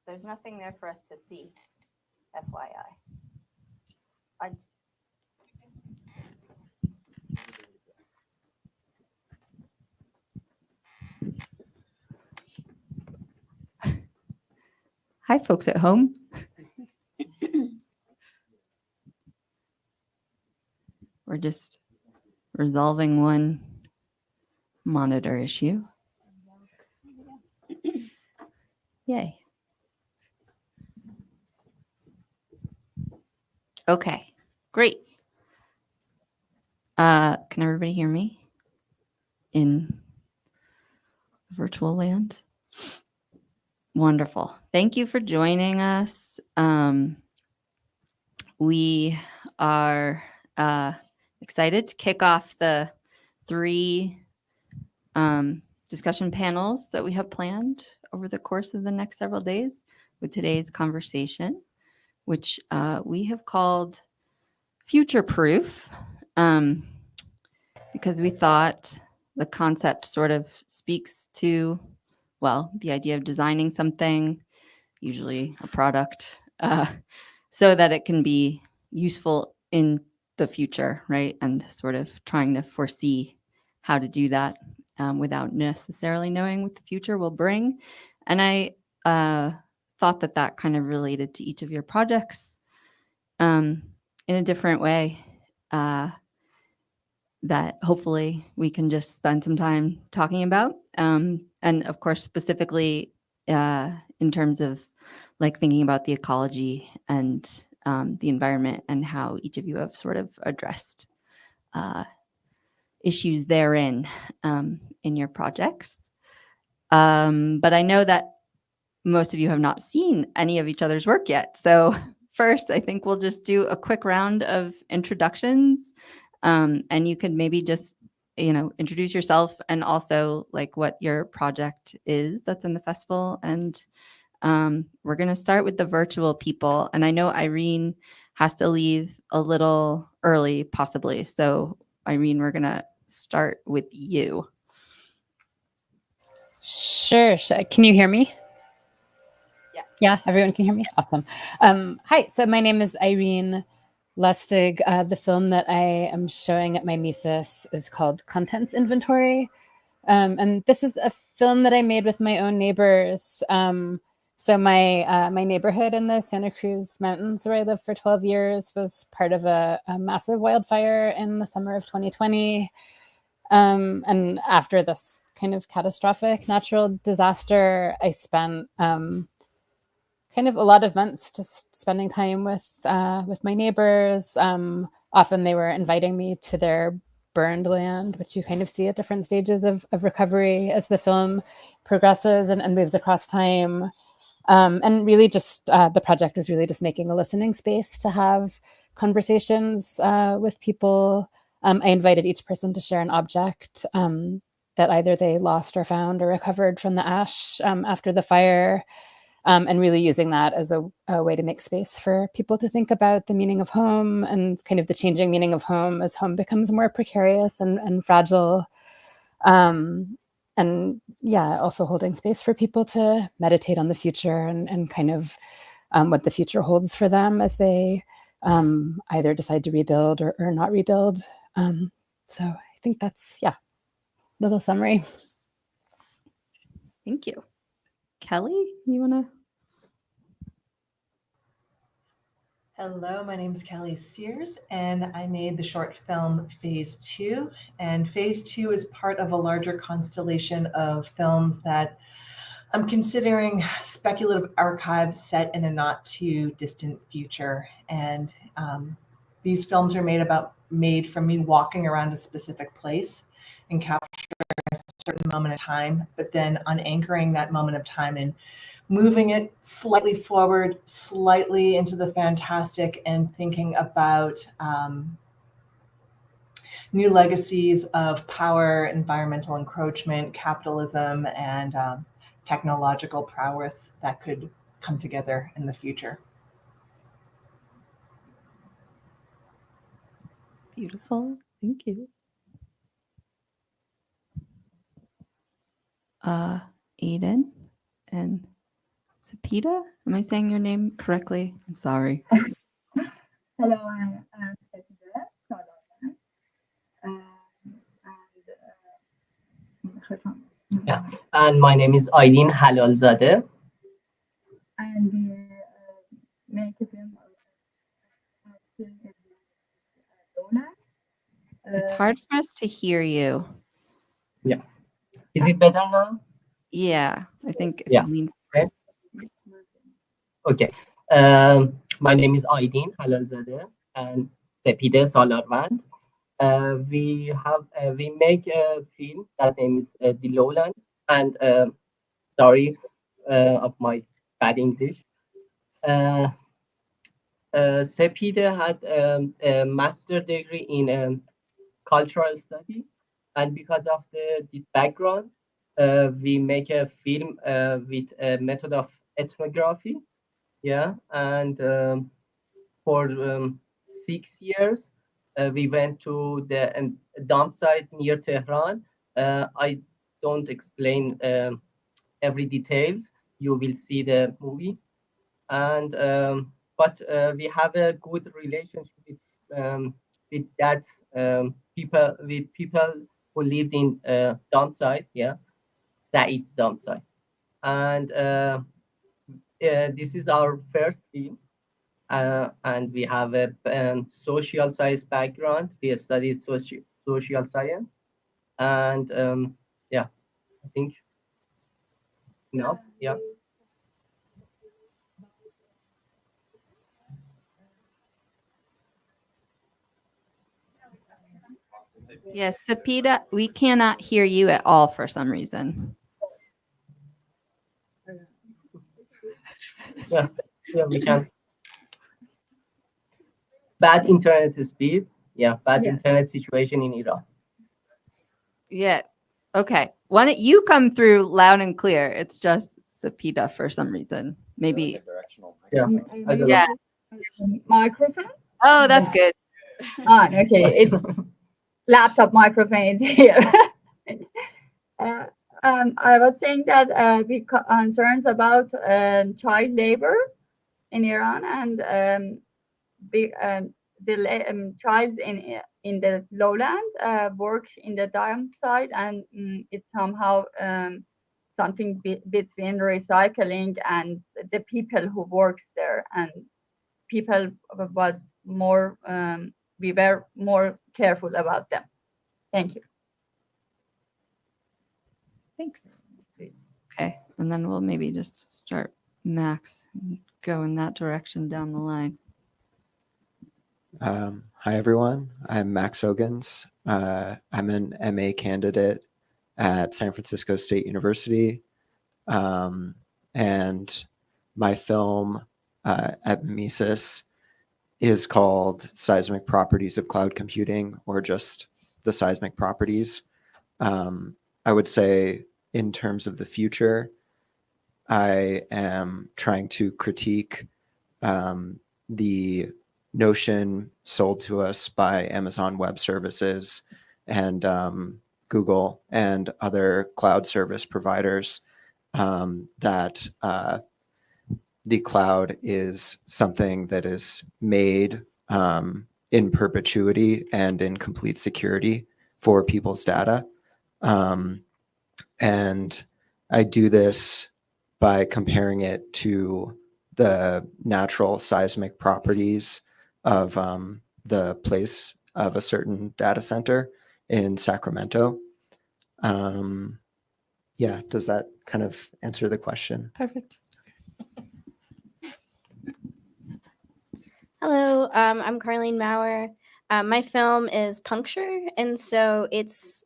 There's nothing there for us to see, FYI. Hi, folks at home. We're just resolving one monitor issue. Yay. Okay, great. Can everybody hear me in virtual land? Wonderful. Thank you for joining us. We are excited to kick off the 3 discussion panels that we have planned over the course of the next several days with today's conversation, which we have called Future Proof, because we thought the concept sort of speaks to, well, the idea of designing something, usually a product, so that it can be useful in the future, right? And sort of trying to foresee how to do that without necessarily knowing what the future will bring. And I thought that that kind of related to each of your projects in a different way, that hopefully we can just spend some time talking about. And of course, specifically in terms of like thinking about the ecology and the environment and how each of you have sort of addressed issues therein in your projects. But I know that most of you have not seen any of each other's work yet. So first, I think we'll just do a quick round of introductions. And you could maybe just, introduce yourself and also like what your project is that's in the festival. And we're going to start with the virtual people. And I know Irene has to leave a little early, possibly. So Irene, we're going to start with you. Sure. Can you hear me? Yeah, everyone can hear me? Awesome. Hi, so my name is Irene Lustig. The film that I am showing at my Mises is called Contents Inventory. And this is a film that I made with my own neighbors. So my neighborhood in the Santa Cruz Mountains, where I lived for 12 years, was part of a massive wildfire in the summer of 2020. And after this kind of catastrophic natural disaster, I spent kind of a lot of months just spending time with my neighbors. Often they were inviting me to their burned land, which you kind of see at different stages of recovery as the film progresses and moves across time. And really just the project was really just making a listening space to have conversations with people. I invited each person to share an object that either they lost or found or recovered from the ash after the fire. And really using that as a way to make space for people to think about the meaning of home and kind of the changing meaning of home as home becomes more precarious and fragile. And yeah, also holding space for people to meditate on the future and kind of what the future holds for them as they either decide to rebuild or not rebuild. So I think that's, little summary. Thank you. Kelly, you want to? Hello, my name is Kelly Sears, and I made the short film Phase 2. And Phase 2 is part of a larger constellation of films that I'm considering speculative archives set in a not too distant future. And these films are made from me walking around a specific place and capturing a certain moment of time, but then unanchoring that moment of time and moving it slightly forward, slightly into the fantastic, and thinking about new legacies of power, environmental encroachment, capitalism, and technological prowess that could come together in the future. Beautiful. Thank you. Aiden and Sepida? Am I saying your name correctly? I'm sorry. Hello, I'm Sepida Salaman. Yeah, and my name is Aydin Halalzadeh. And we make a film Lowland. It's hard for us to hear you. Yeah. Is it better now? Yeah, I think if Yeah. you lean. Okay. Okay. My name is Aydin Halalzadeh and Sepide Salarwand. We make a film that name is The Lowland, and sorry of my bad English. Sepide had a master degree in cultural study, and because of this background, we make a film with a method of ethnography. Yeah, and for 6 years, we went to the dump site near Tehran. I don't explain every details. You will see the movie, and but we have a good relationship with that people who lived in dump site. Yeah, Said's dump site, and this is our first film. And we have a social science background. We studied social science, and yeah, I think enough. Yeah. Yes, Sepida, we cannot hear you at all for some reason. Yeah, yeah, we can. Bad internet speed. Yeah, bad internet situation in Iran. Yeah. Okay. Why don't you come through loud and clear? It's just Sepida for some reason. Maybe. Yeah. I don't Yeah. Microphone? Oh, that's good. Okay. It's laptop microphone is here. I was saying that we concerns about child labor in Iran, and the childs in the lowland work in the dump site, and it's somehow something between recycling and the people who works there, and people was more we were more careful about them. Thank you. Thanks. Okay. And then we'll maybe just start Max and go in that direction down the line. Hi, everyone. I'm Max Ogans. I'm an MA candidate at San Francisco State University. And my film at Mises is called Seismic Properties of Cloud Computing, or just the seismic properties. I would say in terms of the future, I am trying to critique the notion sold to us by Amazon Web Services and Google and other cloud service providers that the cloud is something that is made in perpetuity and in complete security for people's data. And I do this by comparing it to the natural seismic properties of the place of a certain data center in Sacramento. Yeah, does that kind of answer the question? Perfect. Hello, I'm Carlene Maurer. My film is Puncture, and so it's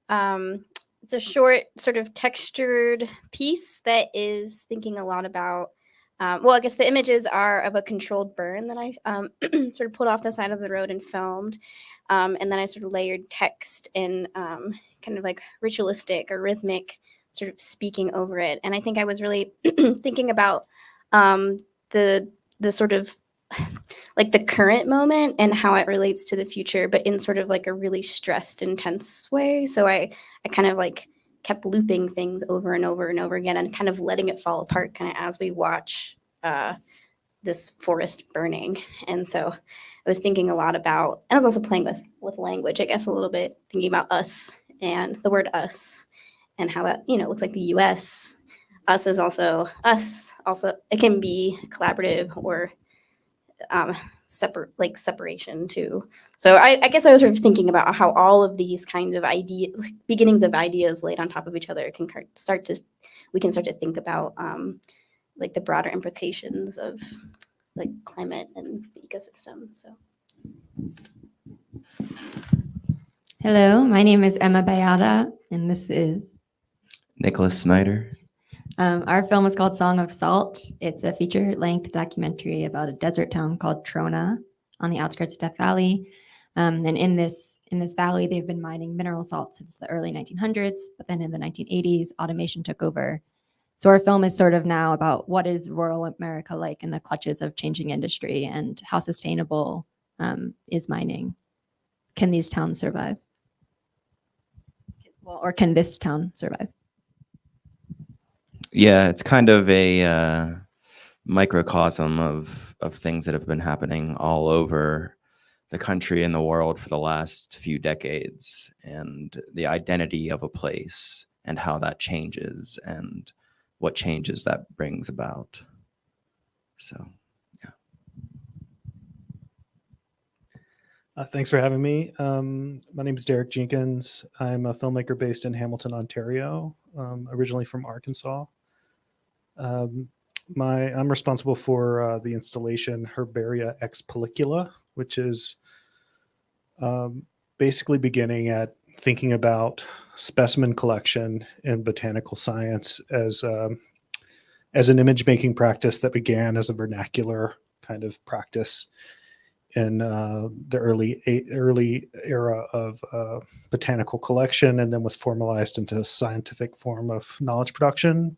a short, sort of textured piece that is thinking a lot about. Well, I guess the images are of a controlled burn that I sort of pulled off the side of the road and filmed, and then I sort of layered text and kind of like ritualistic or rhythmic, sort of speaking over it. And I think I was really thinking about the sort of like the current moment and how it relates to the future, but in sort of like a really stressed, intense way. So I kind of like kept looping things over and over and over again and kind of letting it fall apart kind of as we watch this forest burning. And so I was thinking a lot about, and I was also playing with language, I guess, a little bit, thinking about us and the word us and how that, looks like the US. Us is also us. Also, it can be collaborative or separation too. So I guess I was sort of thinking about how all of these kind of beginnings of ideas laid on top of each other we can start to think about like the broader implications of like climate and the ecosystem. So. Hello, my name is Emma Bayada, and this is Nicholas Snyder. Our film is called Song of Salt. It's a feature-length documentary about a desert town called Trona on the outskirts of Death Valley. And in this valley, they've been mining mineral salt since the early 1900s, but then in the 1980s, automation took over. So our film is sort of now about what is rural America like in the clutches of changing industry and how sustainable is mining. Can these towns survive? Well, or can this town survive? Yeah, it's kind of a microcosm of things that have been happening all over the country and the world for the last few decades, and the identity of a place and how that changes and what changes that brings about. So, yeah. Thanks for having me. My name is Derek Jenkins. I'm a filmmaker based in Hamilton, Ontario, originally from Arkansas. I'm responsible for the installation Herbaria ex Pelicula, which is basically beginning at thinking about specimen collection in botanical science as an image making practice that began as a vernacular kind of practice in the early era of botanical collection, and then was formalized into a scientific form of knowledge production.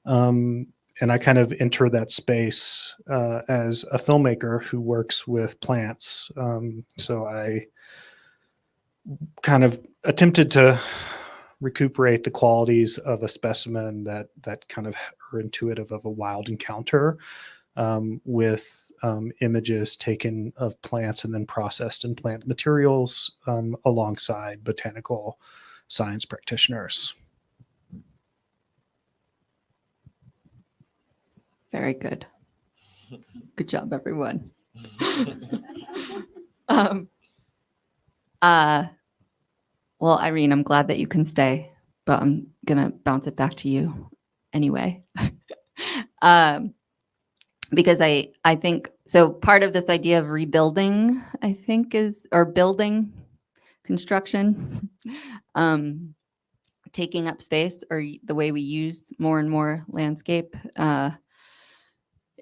And I kind of enter that space as a filmmaker who works with plants. So I kind of attempted to recuperate the qualities of a specimen that kind of are intuitive of a wild encounter, with images taken of plants and then processed in plant materials alongside botanical science practitioners. Very good. Good job, everyone. Well, Irene, I'm glad that you can stay, but I'm going to bounce it back to you anyway. Because I think, so part of this idea of rebuilding, I think or building construction, taking up space, or the way we use more and more landscape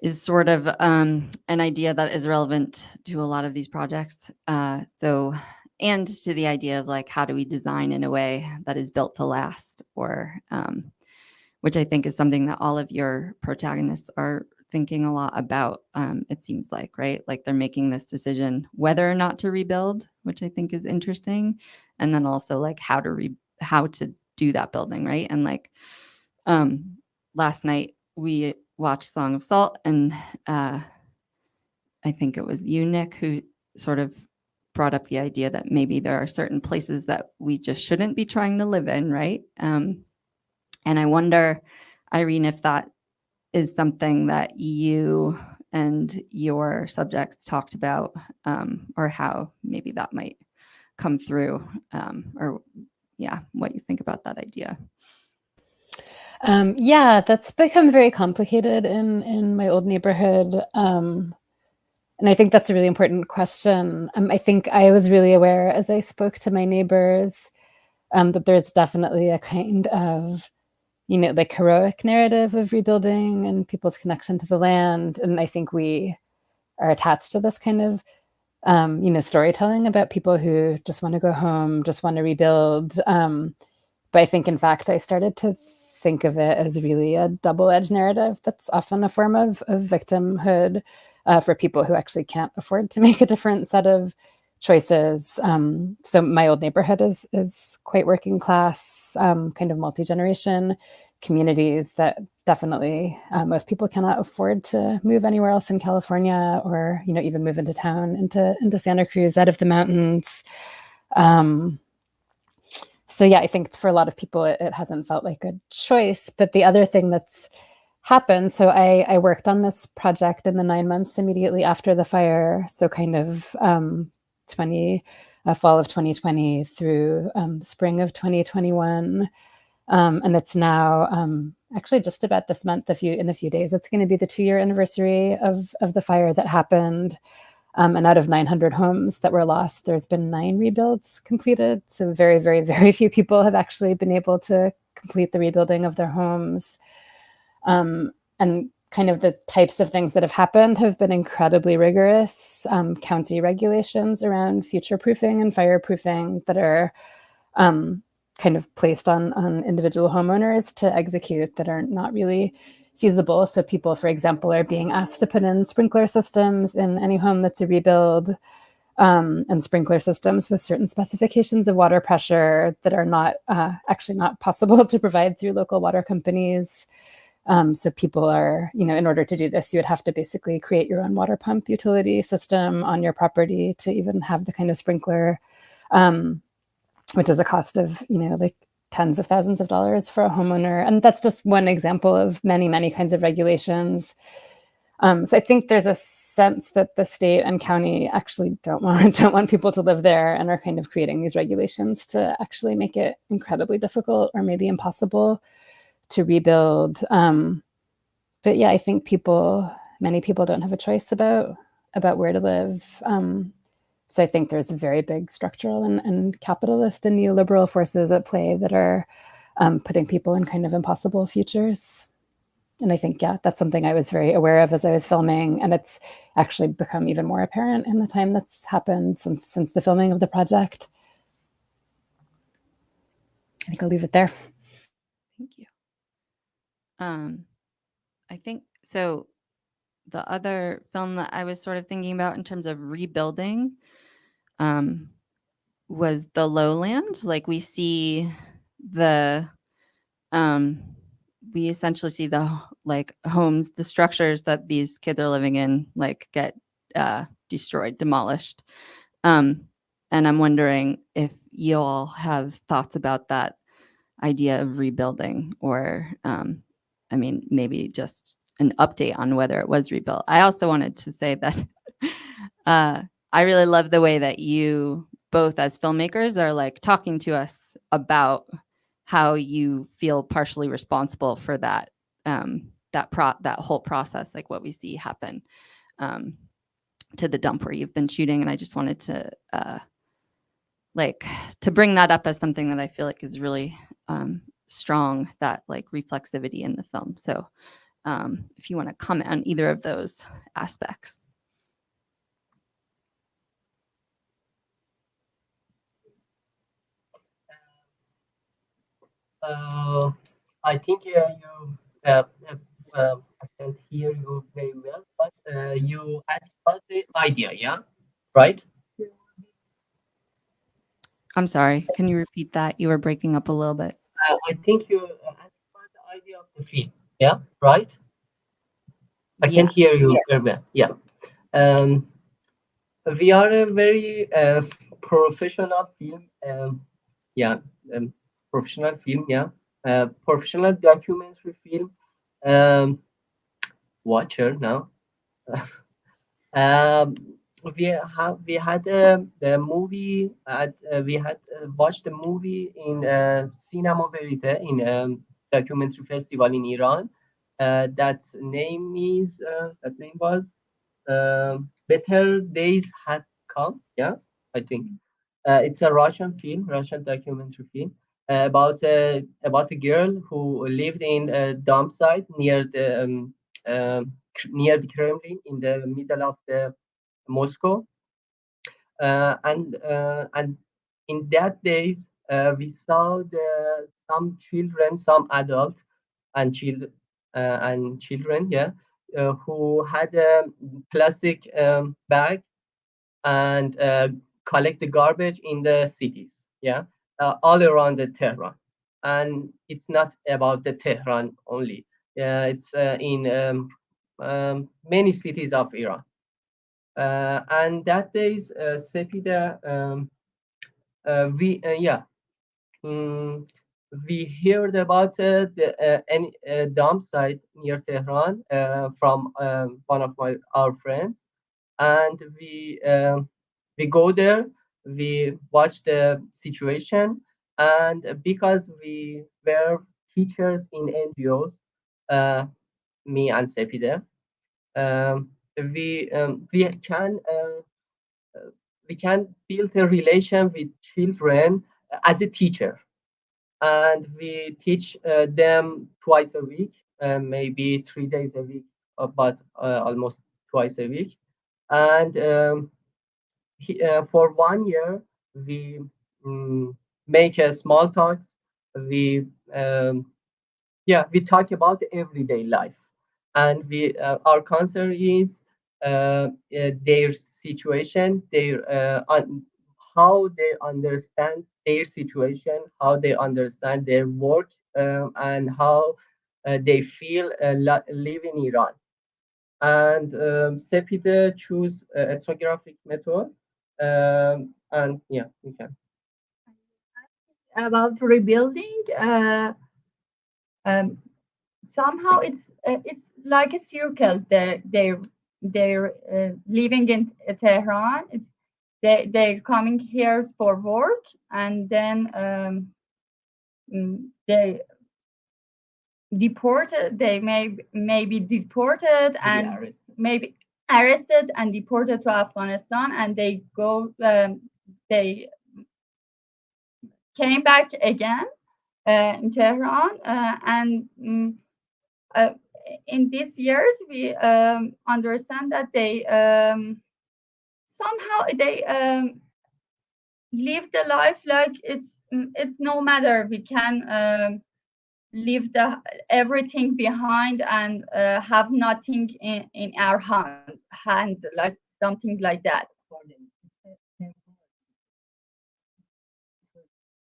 is sort of an idea that is relevant to a lot of these projects. And to the idea of like, how do we design in a way that is built to last, or which I think is something that all of your protagonists are thinking a lot about, it seems like, right? Like they're making this decision whether or not to rebuild, which I think is interesting. And then also like how to do that building, right? And like last night we watched Song of Salt, and I think it was you, Nick, who sort of brought up the idea that maybe there are certain places that we just shouldn't be trying to live in, right? And I wonder, Irene, if that is something that you and your subjects talked about, or how maybe that might come through, or what you think about that idea. Yeah, that's become very complicated in my old neighborhood. And I think that's a really important question. I think I was really aware as I spoke to my neighbors that there's definitely a kind of, like heroic narrative of rebuilding and people's connection to the land. And I think we are attached to this kind of, storytelling about people who just want to go home, just want to rebuild. But I think, in fact, I started to think of it as really a double-edged narrative that's often a form of victimhood for people who actually can't afford to make a different set of choices. So my old neighborhood is quite working class, kind of multi-generation communities that definitely most people cannot afford to move anywhere else in California, or even move into town, into Santa Cruz, out of the mountains. So yeah, I think for a lot of people it hasn't felt like a choice. But the other thing that's happened, so I worked on this project in the 9 months immediately after the fire, so kind of fall of 2020 through spring of 2021. And it's now actually just about this month, in a few days, it's going to be the 2-year anniversary of the fire that happened. And out of 900 homes that were lost, there's been 9 rebuilds completed. So very, very, very few people have actually been able to complete the rebuilding of their homes. And kind of the types of things that have happened have been incredibly rigorous. County regulations around future-proofing and fireproofing that are kind of placed on individual homeowners to execute, that are not really feasible. So people, for example, are being asked to put in sprinkler systems in any home that's a rebuild, and sprinkler systems with certain specifications of water pressure that are not actually not possible to provide through local water companies. So people are, in order to do this, you would have to basically create your own water pump utility system on your property to even have the kind of sprinkler, which is a cost of, like tens of thousands of dollars for a homeowner. And that's just one example of many, many kinds of regulations. So I think there's a sense that the state and county actually don't want people to live there, and are kind of creating these regulations to actually make it incredibly difficult, or maybe impossible, to rebuild. But yeah, I think many people don't have a choice about where to live. So I think there's very big structural and capitalist and neoliberal forces at play that are putting people in kind of impossible futures. And I think, yeah, that's something I was very aware of as I was filming. And it's actually become even more apparent in the time that's happened since the filming of the project. I think I'll leave it there. Thank you. I think so. The other film that I was sort of thinking about in terms of rebuilding was the Lowland. Like we see we essentially see the homes, the structures that these kids are living in, get destroyed, demolished. And I'm wondering if you all have thoughts about that idea of rebuilding, or maybe just an update on whether it was rebuilt. I also wanted to say that I really love the way that you both as filmmakers are talking to us about how you feel partially responsible for that that whole process, like what we see happen to the dump where you've been shooting. And I just wanted to bring that up as something that I feel like is really strong, that reflexivity in the film. So if you want to comment on either of those aspects. I think I can't hear you very well, but you asked about the idea, yeah? Right? I'm sorry, can you repeat that? You were breaking up a little bit. I think you asked about the idea of the film, yeah? Right? I can hear you very well, yeah. We are a very professional film, professional film, professional documentary film watcher now. We had the movie we had watched the movie in Cinema Verite in documentary festival in Iran. That name was Better Days Had Come. Yeah, I think it's a Russian documentary film about a girl who lived in a dump site near the Kremlin in the middle of the Moscow, and in that days we saw some children, some adults and children, who had a plastic bag and collect the garbage in the cities, yeah, all around the Tehran. And it's not about the Tehran only. It's in many cities of Iran. And that days, Sepida, we heard about the dump site near Tehran from one of our friends, and we go there, we watch the situation, and because we were teachers in NGOs, me and Sepide, um, we can build a relation with children as a teacher, and we teach them twice a week, maybe 3 days a week, but almost twice a week. And for 1 year, we make a small talks. We we talk about everyday life, and we our concern is their situation, how they understand their situation, how they understand their work, and how they feel live in Iran. And Sepide choose ethnographic method, and yeah, we can. About rebuilding, somehow it's like a circle. They're living in Tehran. They're coming here for work, and then they deported. They may be deported and maybe arrested and deported to Afghanistan, and they go. They came back again in Tehran, and in these years we understand that they somehow they live the life like it's no matter. We can leave everything behind and have nothing in our hands, like something like that.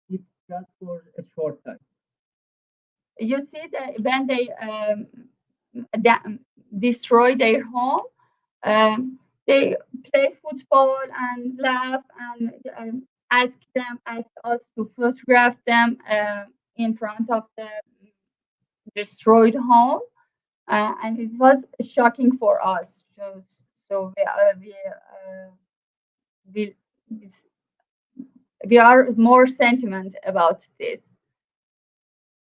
It's just for a short time. You see that when they destroy their home, they play football and laugh and ask us to photograph them in front of the destroyed home, and it was shocking for us. So we are more sentiment about this.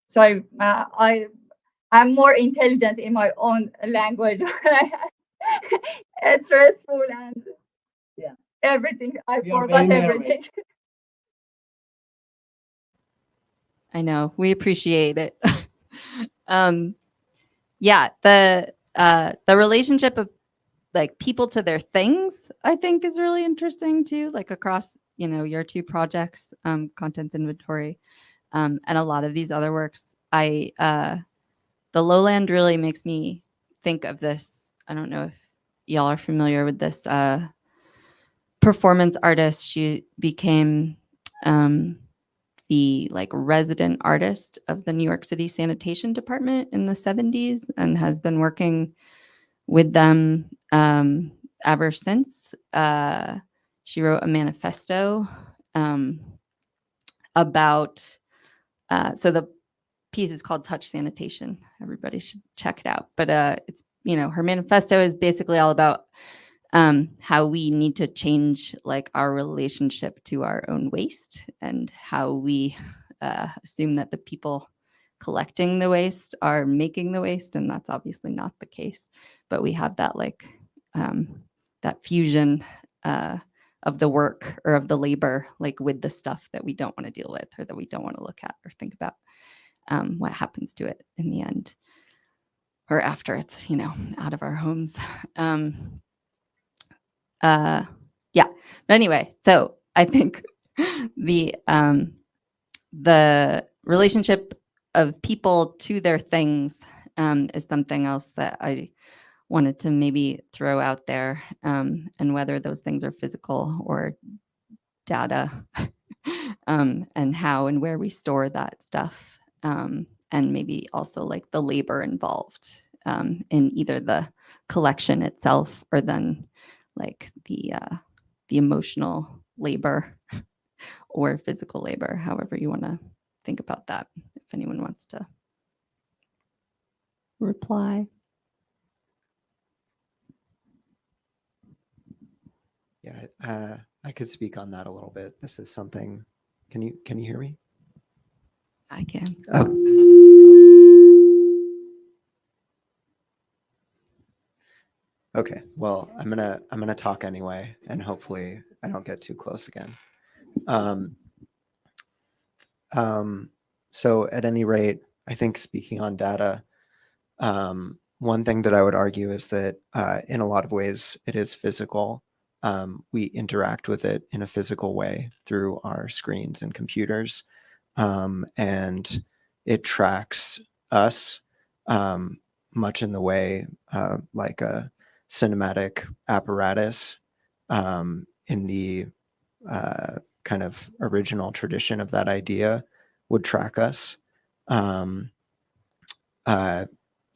Sorry, I'm more intelligent in my own language. Stressful and everything. I forgot everything. I know, we appreciate it. Yeah, the relationship of like people to their things, I think, is really interesting too. Like across, your two projects, contents inventory, and a lot of these other works. The Lowland really makes me think of this. I don't know if y'all are familiar with this performance artist. She became the resident artist of the New York City Sanitation Department in the 70s and has been working with them ever since. She wrote a manifesto about, so the piece is called Touch Sanitation. Everybody should check it out. But it's, her manifesto is basically all about how we need to change our relationship to our own waste and how we assume that the people collecting the waste are making the waste, and that's obviously not the case. But we have that that fusion of the work or of the labor with the stuff that we don't want to deal with or that we don't want to look at or think about what happens to it in the end or after it's out of our homes. But anyway, so I think the relationship of people to their things is something else that I wanted to maybe throw out there, and whether those things are physical or data and how and where we store that stuff, and maybe also like the labor involved in either the collection itself or then like the emotional labor or physical labor, however you want to think about that, if anyone wants to reply. Yeah, I could speak on that a little bit. This is something. Can you hear me? I can. Okay. Well, I'm gonna talk anyway, and hopefully I don't get too close again. So at any rate, I think speaking on data, one thing that I would argue is that in a lot of ways it is physical. We interact with it in a physical way through our screens and computers, and it tracks us much in the way like a cinematic apparatus in the kind of original tradition of that idea would track us.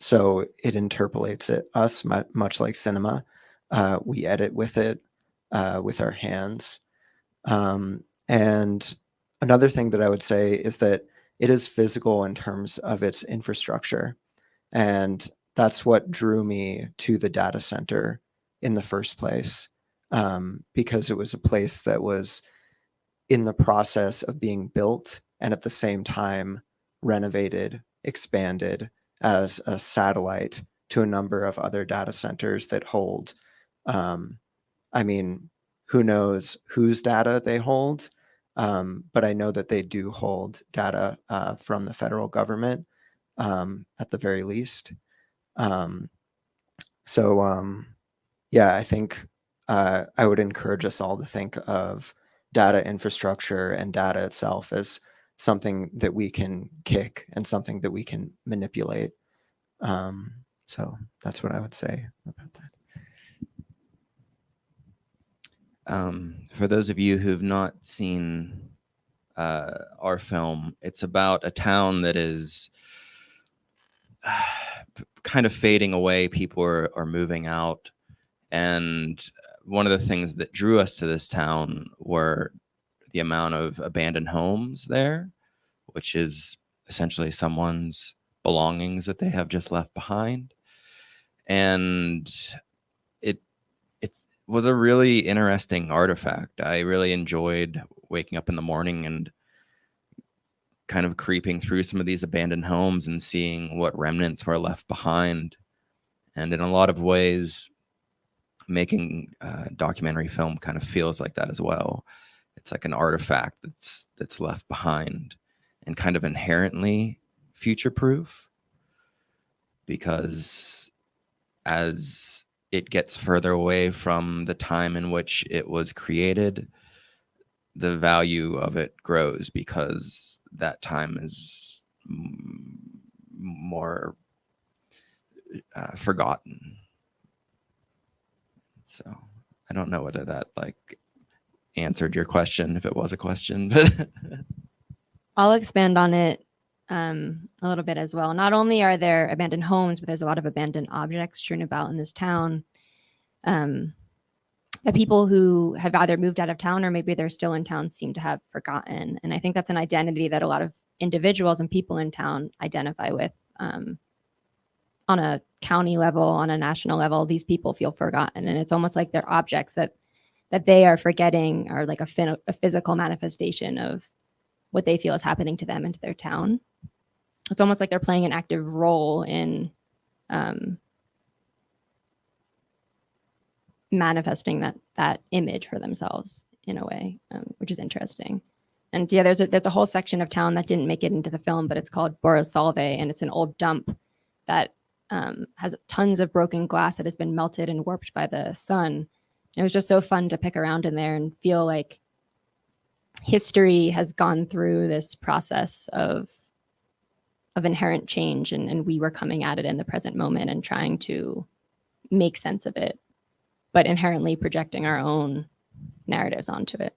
So it interpolates us much like cinema. We edit with it with our hands. And another thing that I would say is that it is physical in terms of its infrastructure. And that's what drew me to the data center in the first place, because it was a place that was in the process of being built and at the same time renovated, expanded as a satellite to a number of other data centers that hold, I mean, who knows whose data they hold, but I know that they do hold data from the federal government at the very least. Yeah, I think I would encourage us all to think of data infrastructure and data itself as something that we can kick and something that we can manipulate. So that's what I would say about that. For those of you who've not seen our film, it's about a town that is kind of fading away. People are moving out. And one of the things that drew us to this town were the amount of abandoned homes there, which is essentially someone's belongings that they have just left behind. And it was a really interesting artifact. I really enjoyed waking up in the morning and kind of creeping through some of these abandoned homes and seeing what remnants were left behind. And in a lot of ways, making documentary film kind of feels like that as well. It's like an artifact that's left behind and kind of inherently future-proof, because as it gets further away from the time in which it was created, the value of it grows because that time is more forgotten. So I don't know whether that like answered your question, if it was a question, but I'll expand on it a little bit as well. Not only are there abandoned homes, but there's a lot of abandoned objects strewn about in this town. The people who have either moved out of town or maybe they're still in town seem to have forgotten. And I think that's an identity that a lot of individuals and people in town identify with. On a county level, on a national level, these people feel forgotten. And it's almost like they're objects that they are forgetting, are like a physical manifestation of what they feel is happening to them and to their town. It's almost like they're playing an active role in manifesting that image for themselves in a way, which is interesting. And yeah, there's a whole section of town that didn't make it into the film, but it's called Borosalve, and it's an old dump that has tons of broken glass that has been melted and warped by the sun. And it was just so fun to pick around in there and feel like history has gone through this process of inherent change, and we were coming at it in the present moment and trying to make sense of it, but inherently projecting our own narratives onto it.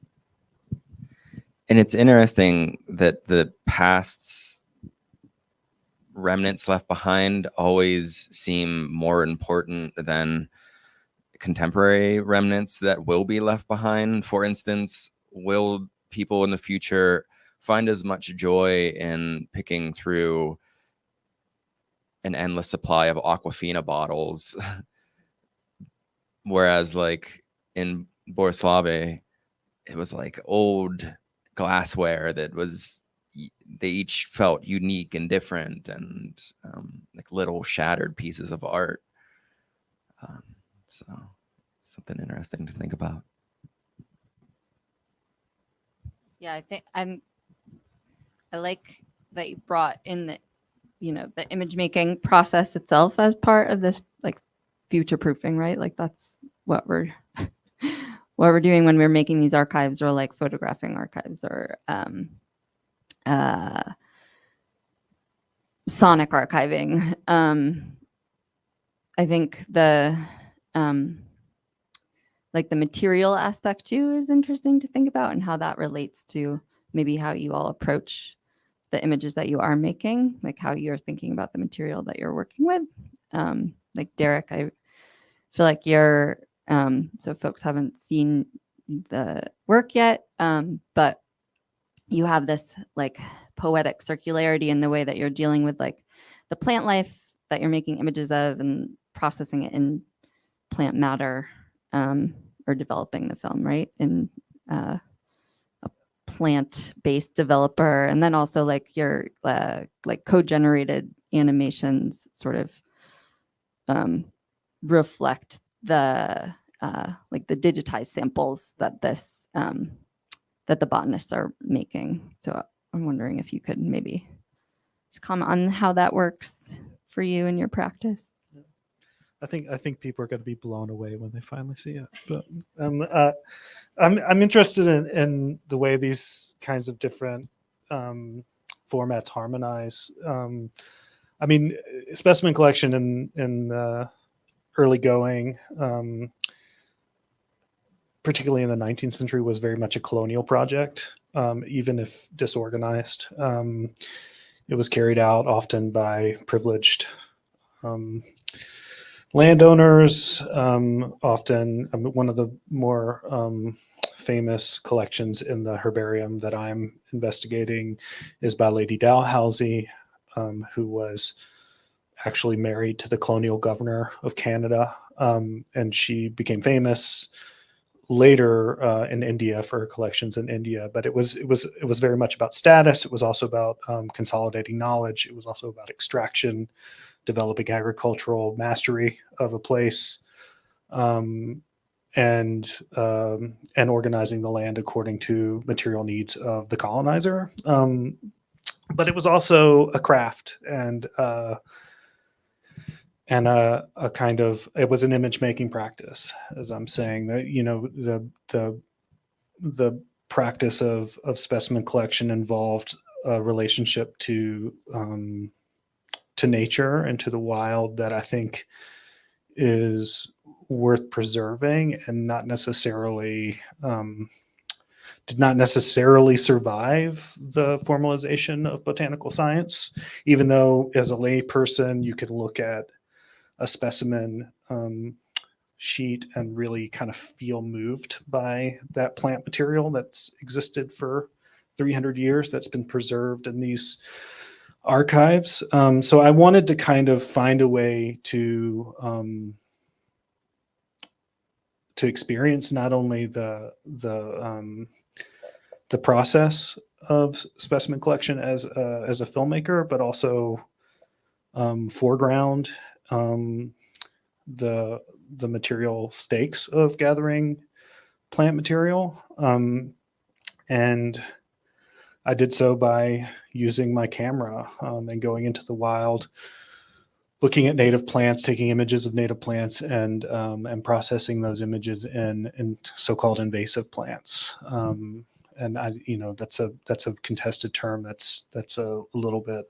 And it's interesting that the past's remnants left behind always seem more important than contemporary remnants that will be left behind. For instance, will people in the future find as much joy in picking through an endless supply of Aquafina bottles, whereas like in Borislave, it was like old glassware that was, they each felt unique and different, and like little shattered pieces of art. So something interesting to think about. Yeah, I think I like that you brought in the, the image making process itself as part of this, like, future proofing, right? Like that's what we're what we're doing when we're making these archives, or like photographing archives, or sonic archiving. I think the like the material aspect too is interesting to think about, and how that relates to maybe how you all approach the images that you are making, like how you're thinking about the material that you're working with. Like Derek, I feel like you're, so folks haven't seen the work yet, but you have this like poetic circularity in the way that you're dealing with like the plant life that you're making images of and processing it in plant matter, or developing the film, right? In a plant-based developer. And then also like your like code-generated animations sort of reflect the like the digitized samples that this that the botanists are making. So I'm wondering if you could maybe just comment on how that works for you in your practice. I think people are going to be blown away when they finally see it. But I'm interested in the way these kinds of different formats harmonize. I mean, specimen collection in early going, particularly in the 19th century, was very much a colonial project, even if disorganized. It was carried out often by privileged landowners. Often, one of the more famous collections in the herbarium that I'm investigating is by Lady Dalhousie, who was actually married to the colonial governor of Canada, and she became famous later in India for her collections in India. But it was very much about status. It was also about consolidating knowledge. It was also about extraction, developing agricultural mastery of a place, and organizing the land according to material needs of the colonizer. But it was also a craft and a kind of, it was an image making practice, as I'm saying. That the practice of specimen collection involved a relationship to nature and to the wild that I think is worth preserving, and not necessarily did not necessarily survive the formalization of botanical science, even though as a lay person you could look at a specimen sheet and really kind of feel moved by that plant material that's existed for 300 years, that's been preserved in these archives. So I wanted to kind of find a way to experience not only the process of specimen collection as a filmmaker, but also foreground the material stakes of gathering plant material. And I did so by using my camera and going into the wild, looking at native plants, taking images of native plants, and processing those images in so-called invasive plants. And that's a contested term. That's a little bit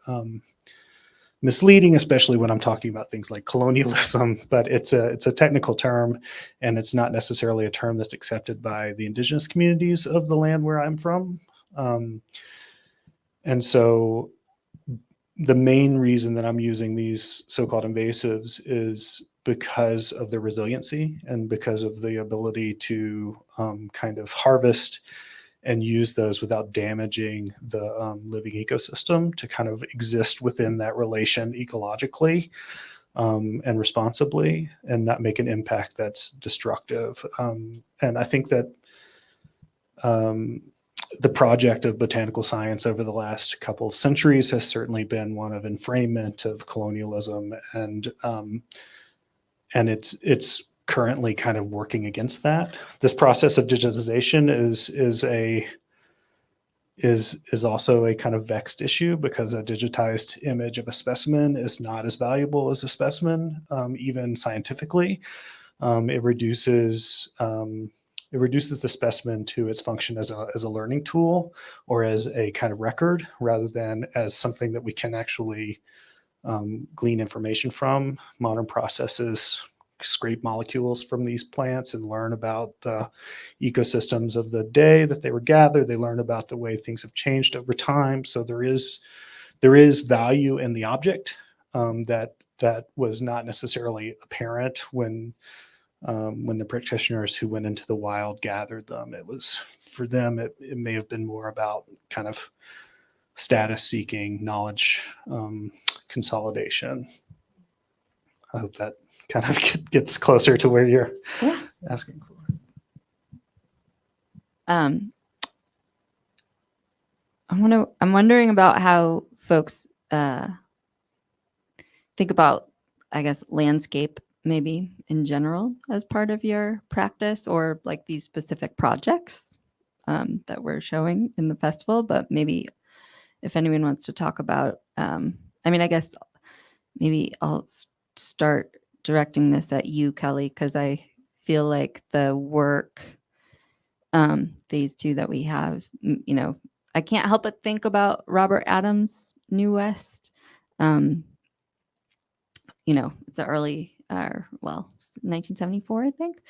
misleading, especially when I'm talking about things like colonialism. But it's a technical term, and it's not necessarily a term that's accepted by the indigenous communities of the land where I'm from. And so the main reason that I'm using these so-called invasives is because of their resiliency and because of the ability to kind of harvest and use those without damaging the living ecosystem, to kind of exist within that relation ecologically and responsibly, and not make an impact that's destructive. And I think that the project of botanical science over the last couple of centuries has certainly been one of enfrainment of colonialism, and it's currently kind of working against that. This process of digitization is also a kind of vexed issue, because a digitized image of a specimen is not as valuable as a specimen, even scientifically. It reduces the specimen to its function as a learning tool, or as a kind of record, rather than as something that we can actually glean information from. Modern processes scrape molecules from these plants and learn about the ecosystems of the day that they were gathered. They learn about the way things have changed over time. So there is value in the object that was not necessarily apparent when the practitioners who went into the wild gathered them. It was, for them, it may have been more about kind of status seeking, knowledge consolidation. I hope that kind of gets closer to where you're asking for. I'm wondering about how folks think about, I guess, landscape maybe in general as part of your practice, or like these specific projects that we're showing in the festival. But maybe if anyone wants to talk about, I mean, I guess maybe I'll start directing this at you, Kelly, because I feel like the work phase 2 that we have, I can't help but think about Robert Adams' New West. It's an early, 1974, I think,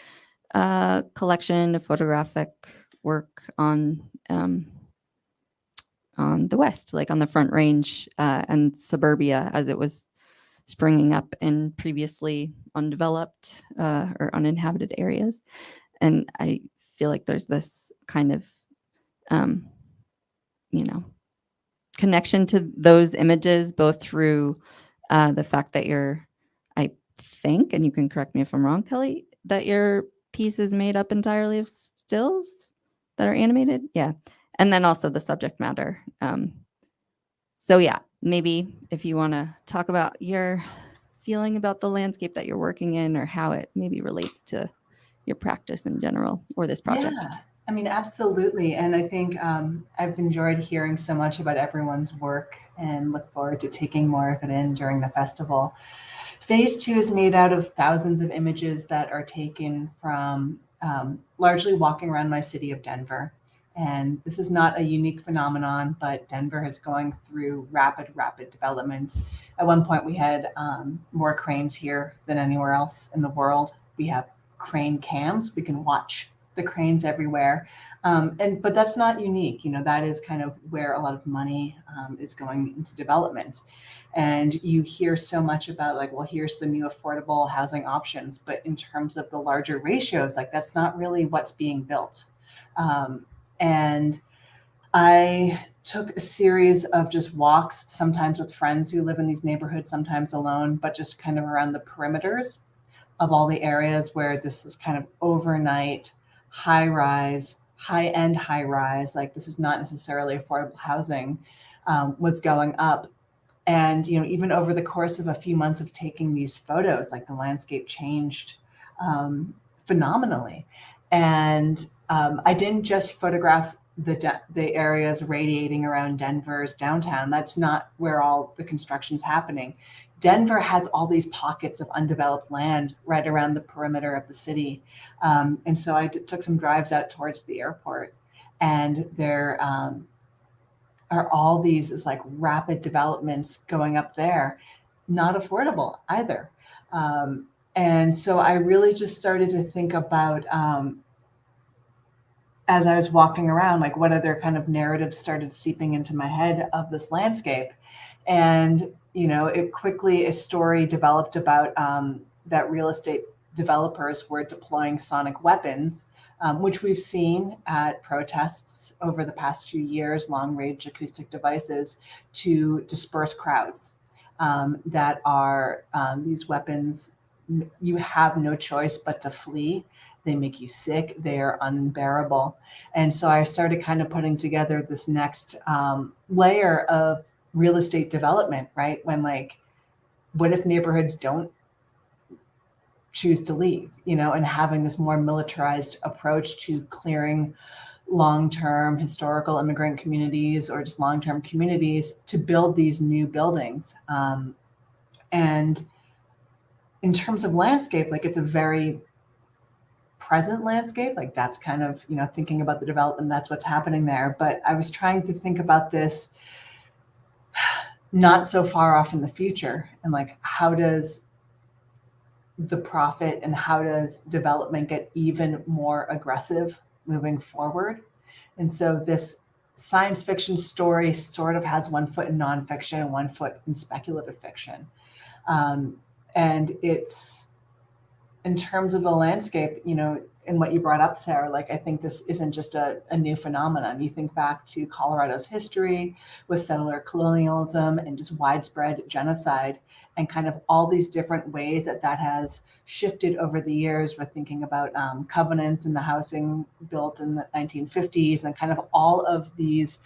collection of photographic work on the West, like on the Front Range and suburbia as it was springing up in previously undeveloped or uninhabited areas. And I feel like there's this kind of, connection to those images, both through the fact that I think, and you can correct me if I'm wrong, Kelly, that your piece is made up entirely of stills that are animated. Yeah. And then also the subject matter. So yeah, maybe if you want to talk about your feeling about the landscape that you're working in, or how it maybe relates to your practice in general, or this project. Yeah, I mean, absolutely. And I think I've enjoyed hearing so much about everyone's work, and look forward to taking more of it in during the festival. Phase 2 is made out of thousands of images that are taken from largely walking around my city of Denver. And this is not a unique phenomenon, but Denver is going through rapid development. At one point, we had more cranes here than anywhere else in the world. We have crane cams. We can watch the cranes everywhere. But that's not unique. That is kind of where a lot of money is going into development. And you hear so much about, like, well, here's the new affordable housing options. But in terms of the larger ratios, like, that's not really what's being built. And I took a series of just walks, sometimes with friends who live in these neighborhoods, sometimes alone, but just kind of around the perimeters of all the areas where this is kind of overnight, high-end high-rise, like this is not necessarily affordable housing, was going up. And, even over the course of a few months of taking these photos, like the landscape changed phenomenally. And I didn't just photograph the areas radiating around Denver's downtown. That's not where all the construction's happening. Denver has all these pockets of undeveloped land right around the perimeter of the city. And so I took some drives out towards the airport, and there are all these like rapid developments going up there, not affordable either. And so I really just started to think about as I was walking around, like what other kind of narratives started seeping into my head of this landscape. And, you know, it quickly, a story developed about that real estate developers were deploying sonic weapons, which we've seen at protests over the past few years, long-range acoustic devices to disperse crowds that are these weapons. You have no choice but to flee. They make you sick. They are unbearable. And so I started kind of putting together this next layer of real estate development, right? When like, what if neighborhoods don't choose to leave, you know, and having this more militarized approach to clearing long-term historical immigrant communities or just long-term communities to build these new buildings. And in terms of landscape, like it's a very present landscape, like that's kind of, you know, thinking about the development, that's what's happening there. But I was trying to think about this not so far off in the future, and like how does the profit and how does development get even more aggressive moving forward? And so this science fiction story sort of has one foot in nonfiction and one foot in speculative fiction. And it's, in terms of the landscape, you know, and what you brought up, Sarah, like I think this isn't just a new phenomenon. You think back to Colorado's history with settler colonialism and just widespread genocide, and kind of all these different ways that that has shifted over the years. We're thinking about covenants in the housing built in the 1950s, and kind of all of these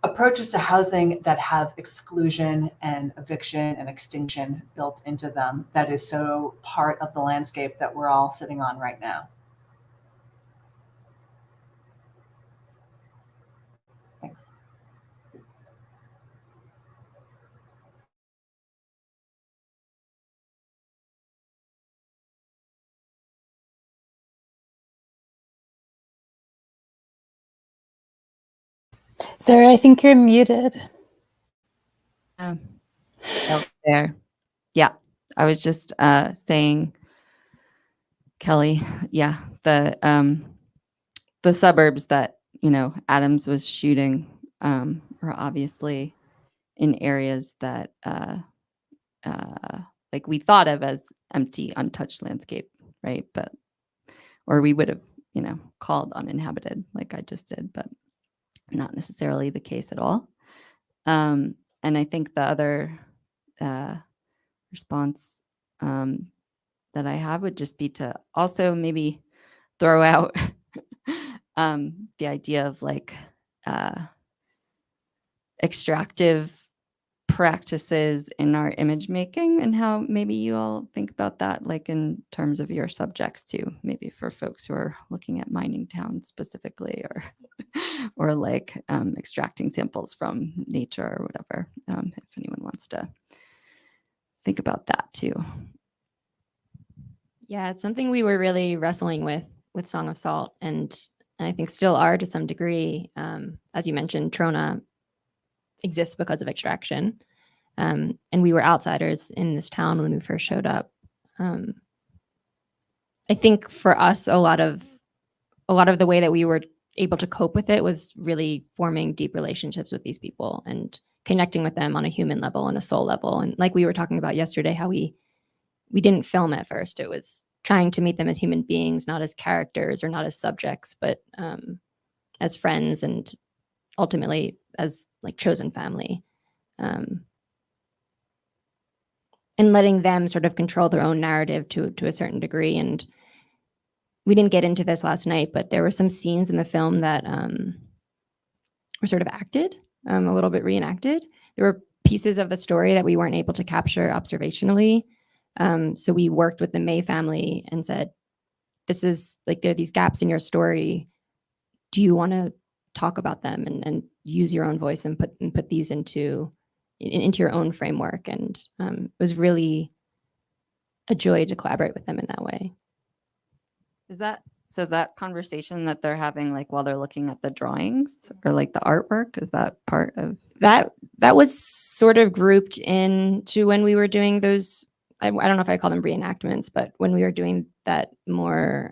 approaches to housing that have exclusion and eviction and extinction built into them, that is so part of the landscape that we're all sitting on right now. Thanks. Sarah, I think you're muted. Oh, there. Yeah, I was just saying, Kelly. Yeah, the suburbs that, you know, Adams was shooting are obviously in areas that like we thought of as empty, untouched landscape, right? But or we would have, you know, called uninhabited, like I just did, but not necessarily the case at all. And I think the other response that I have would just be to also maybe throw out the idea of like extractive practices in our image making, and how maybe you all think about that, like in terms of your subjects too, maybe for folks who are looking at mining towns specifically, or like extracting samples from nature or whatever, if anyone wants to think about that too. Yeah, it's something we were really wrestling with Song of Salt, and I think still are to some degree. As you mentioned, Trona exists because of extraction, and we were outsiders in this town when we first showed up. I think for us, a lot of the way that we were able to cope with it was really forming deep relationships with these people and connecting with them on a human level and a soul level. And like we were talking about yesterday, how we didn't film at first. It was trying to meet them as human beings, not as characters or not as subjects, but as friends, and ultimately as like chosen family. And letting them sort of control their own narrative to a certain degree. And we didn't get into this last night, but there were some scenes in the film that were sort of acted, a little bit reenacted. There were pieces of the story that we weren't able to capture observationally. So we worked with the May family and said, this is like, there are these gaps in your story. Do you want to talk about them and use your own voice and put these into your own framework? And it was really a joy to collaborate with them in that way. Is that so? That conversation that they're having, like while they're looking at the drawings or like the artwork, is that part of that? That was sort of grouped into when we were doing those. I don't know if I call them reenactments, but when we were doing that more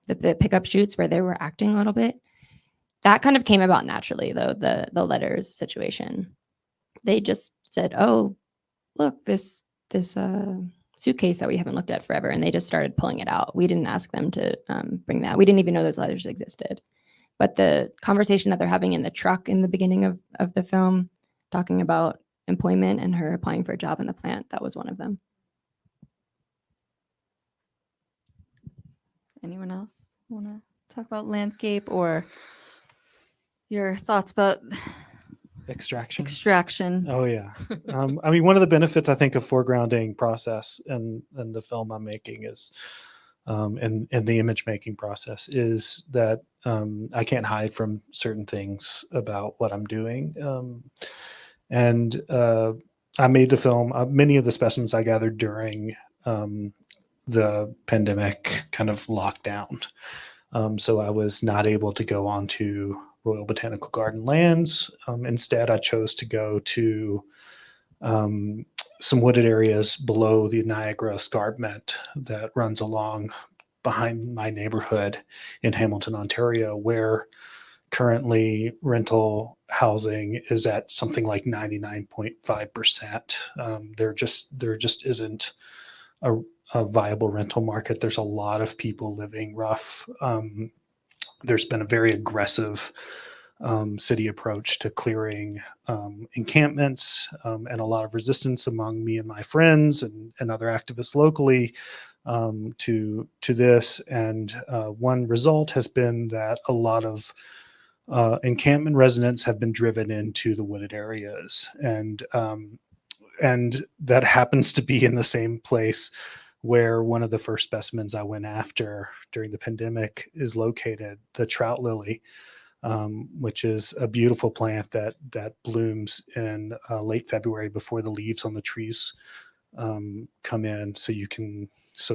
the pickup shoots where they were acting a little bit. That kind of came about naturally, though, the letters situation. They just said, oh, look, this suitcase that we haven't looked at forever, and they just started pulling it out. We didn't ask them to bring that. We didn't even know those letters existed. But the conversation that they're having in the truck in the beginning of the film, talking about employment and her applying for a job in the plant, that was one of them. Anyone else want to talk about landscape or your thoughts about Extraction. Oh yeah. Oh, I mean, one of the benefits I think of foregrounding process and the film I'm making is, and the image making process is that I can't hide from certain things about what I'm doing. And I made the film. Many of the specimens I gathered during the pandemic kind of lockdown. So I was not able to go on to Royal Botanical Garden lands. Instead, I chose to go to some wooded areas below the Niagara Escarpment that runs along behind my neighborhood in Hamilton, Ontario, where currently rental housing is at something like 99.5%. There just isn't a viable rental market. There's a lot of people living rough. There's been a very aggressive city approach to clearing encampments and a lot of resistance among me and my friends and other activists locally to this. And one result has been that a lot of encampment residents have been driven into the wooded areas, and that happens to be in the same place where one of the first specimens I went after during the pandemic is located, the trout lily, which is a beautiful plant that blooms in late February before the leaves on the trees come in, so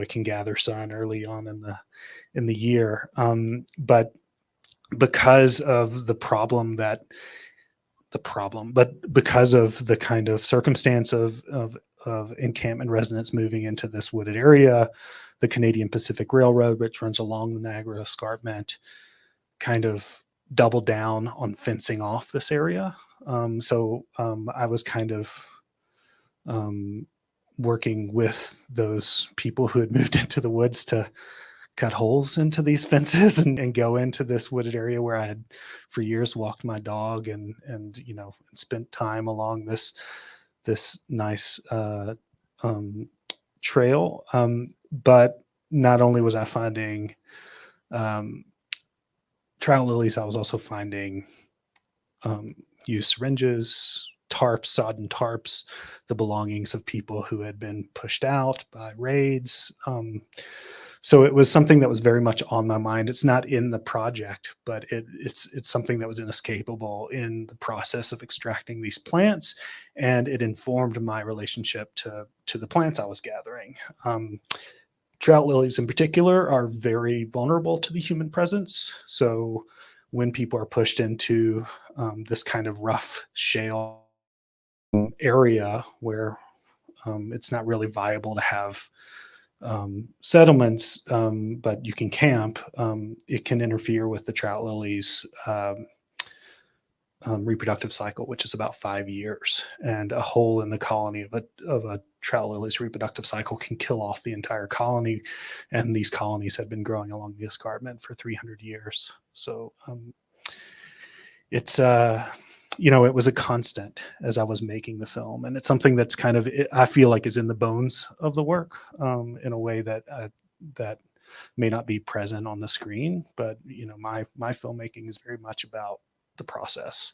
it can gather sun early on in the year. But because of because of the kind of circumstance of encampment residents moving into this wooded area, the Canadian Pacific Railroad, which runs along the Niagara Escarpment, kind of doubled down on fencing off this area. So I was kind of working with those people who had moved into the woods to cut holes into these fences and go into this wooded area where I had for years walked my dog and spent time along this nice trail. But not only was I finding trout lilies, I was also finding used syringes, tarps, sodden tarps, the belongings of people who had been pushed out by raids. So it was something that was very much on my mind. It's not in the project, but it's something that was inescapable in the process of extracting these plants, and it informed my relationship to the plants I was gathering. Trout lilies in particular are very vulnerable to the human presence. So when people are pushed into this kind of rough shale area where it's not really viable to have settlements, but you can camp, it can interfere with the trout lily's reproductive cycle, which is about 5 years. And a hole in the colony of a trout lily's reproductive cycle can kill off the entire colony. And these colonies have been growing along the escarpment for 300 years. So it's it was a constant as I was making the film, and it's something that's kind of, I feel like, is in the bones of the work in a way that may not be present on the screen. But my filmmaking is very much about the process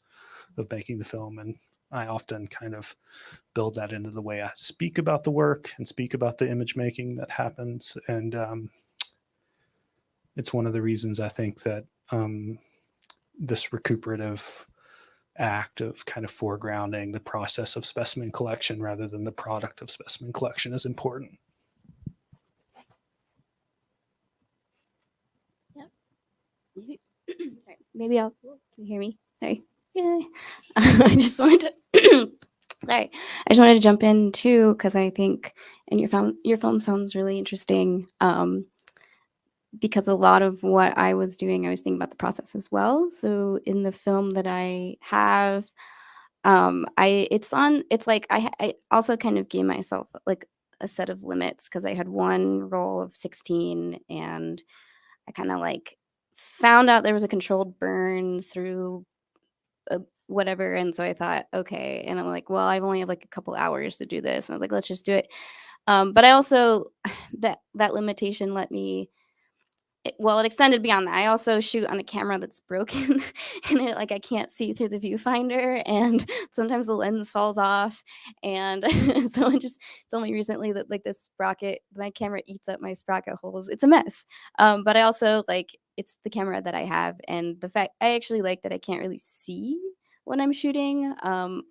of making the film, and I often kind of build that into the way I speak about the work and speak about the image making that happens. And it's one of the reasons I think that this recuperative act of kind of foregrounding the process of specimen collection rather than the product of specimen collection is important. Sorry, maybe can you hear me? Sorry. Yeah. I just wanted to jump in too, because I think, and your film sounds really interesting. because a lot of what I was doing, I was thinking about the process as well. So in the film that I have, I also kind of gave myself like a set of limits because I had one roll of 16 and I kind of like found out there was a controlled burn through whatever. And so I thought, okay. And I'm like, well, I've only have like a couple hours to do this. And I was like, let's just do it. But I also, that limitation let me, it extended beyond that. I also shoot on a camera that's broken and I can't see through the viewfinder and sometimes the lens falls off. And someone just told me recently that like this sprocket, my camera eats up my sprocket holes. It's a mess. But I also it's the camera that I have and the fact I actually like that I can't really see when I'm shooting.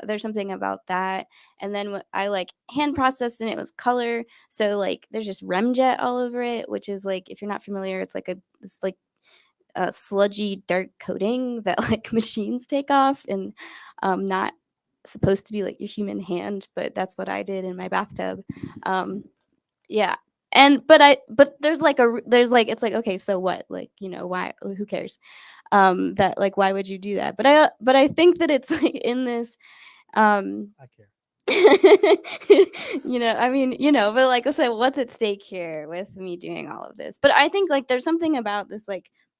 There's something about that. And then I hand processed and it was color. So there's just remjet all over it, which is if you're not familiar, it's this sludgy dark coating that machines take off and not supposed to be your human hand, but that's what I did in my bathtub. Yeah. And but there's it's okay, so what? Why, who cares? That why would you do that? But I think that it's in this I care. but like I said, what's at stake here with me doing all of this? But I think there's something about this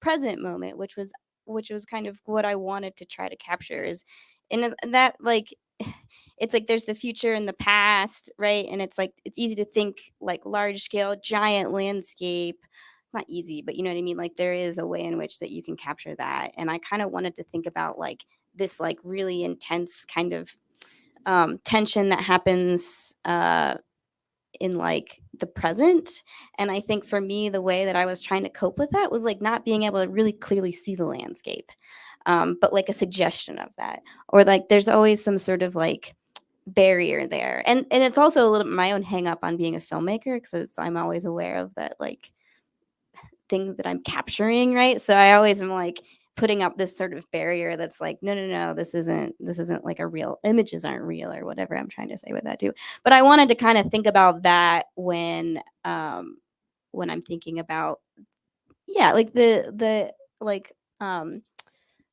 present moment, which was kind of what I wanted to try to capture is in that it's there's the future and the past, right? And it's it's easy to think large scale, giant landscape. Not easy, but you know what I mean? There is a way in which that you can capture that. And I kind of wanted to think about this really intense kind of tension that happens in the present. And I think for me, the way that I was trying to cope with that was not being able to really clearly see the landscape, but a suggestion of that, or there's always some sort of barrier there. And it's also a little bit my own hang up on being a filmmaker because I'm always aware of that thing that I'm capturing, right? So I always am putting up this sort of barrier that's no, this isn't a real, images aren't real or whatever I'm trying to say with that too. But I wanted to kind of think about that when I'm thinking about the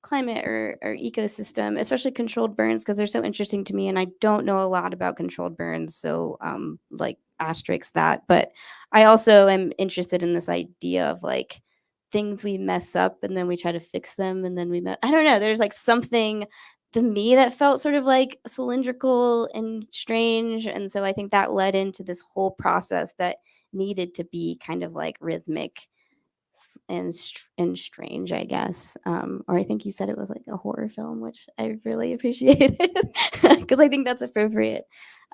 climate or ecosystem, especially controlled burns, because they're so interesting to me and I don't know a lot about controlled burns, so asterisk that. But I also am interested in this idea of things we mess up and then we try to fix them and then I don't know, there's something to me that felt sort of cylindrical and strange, and so I think that led into this whole process that needed to be kind of rhythmic and strange, I guess. Or I think you said it was a horror film, which I really appreciated because I think that's appropriate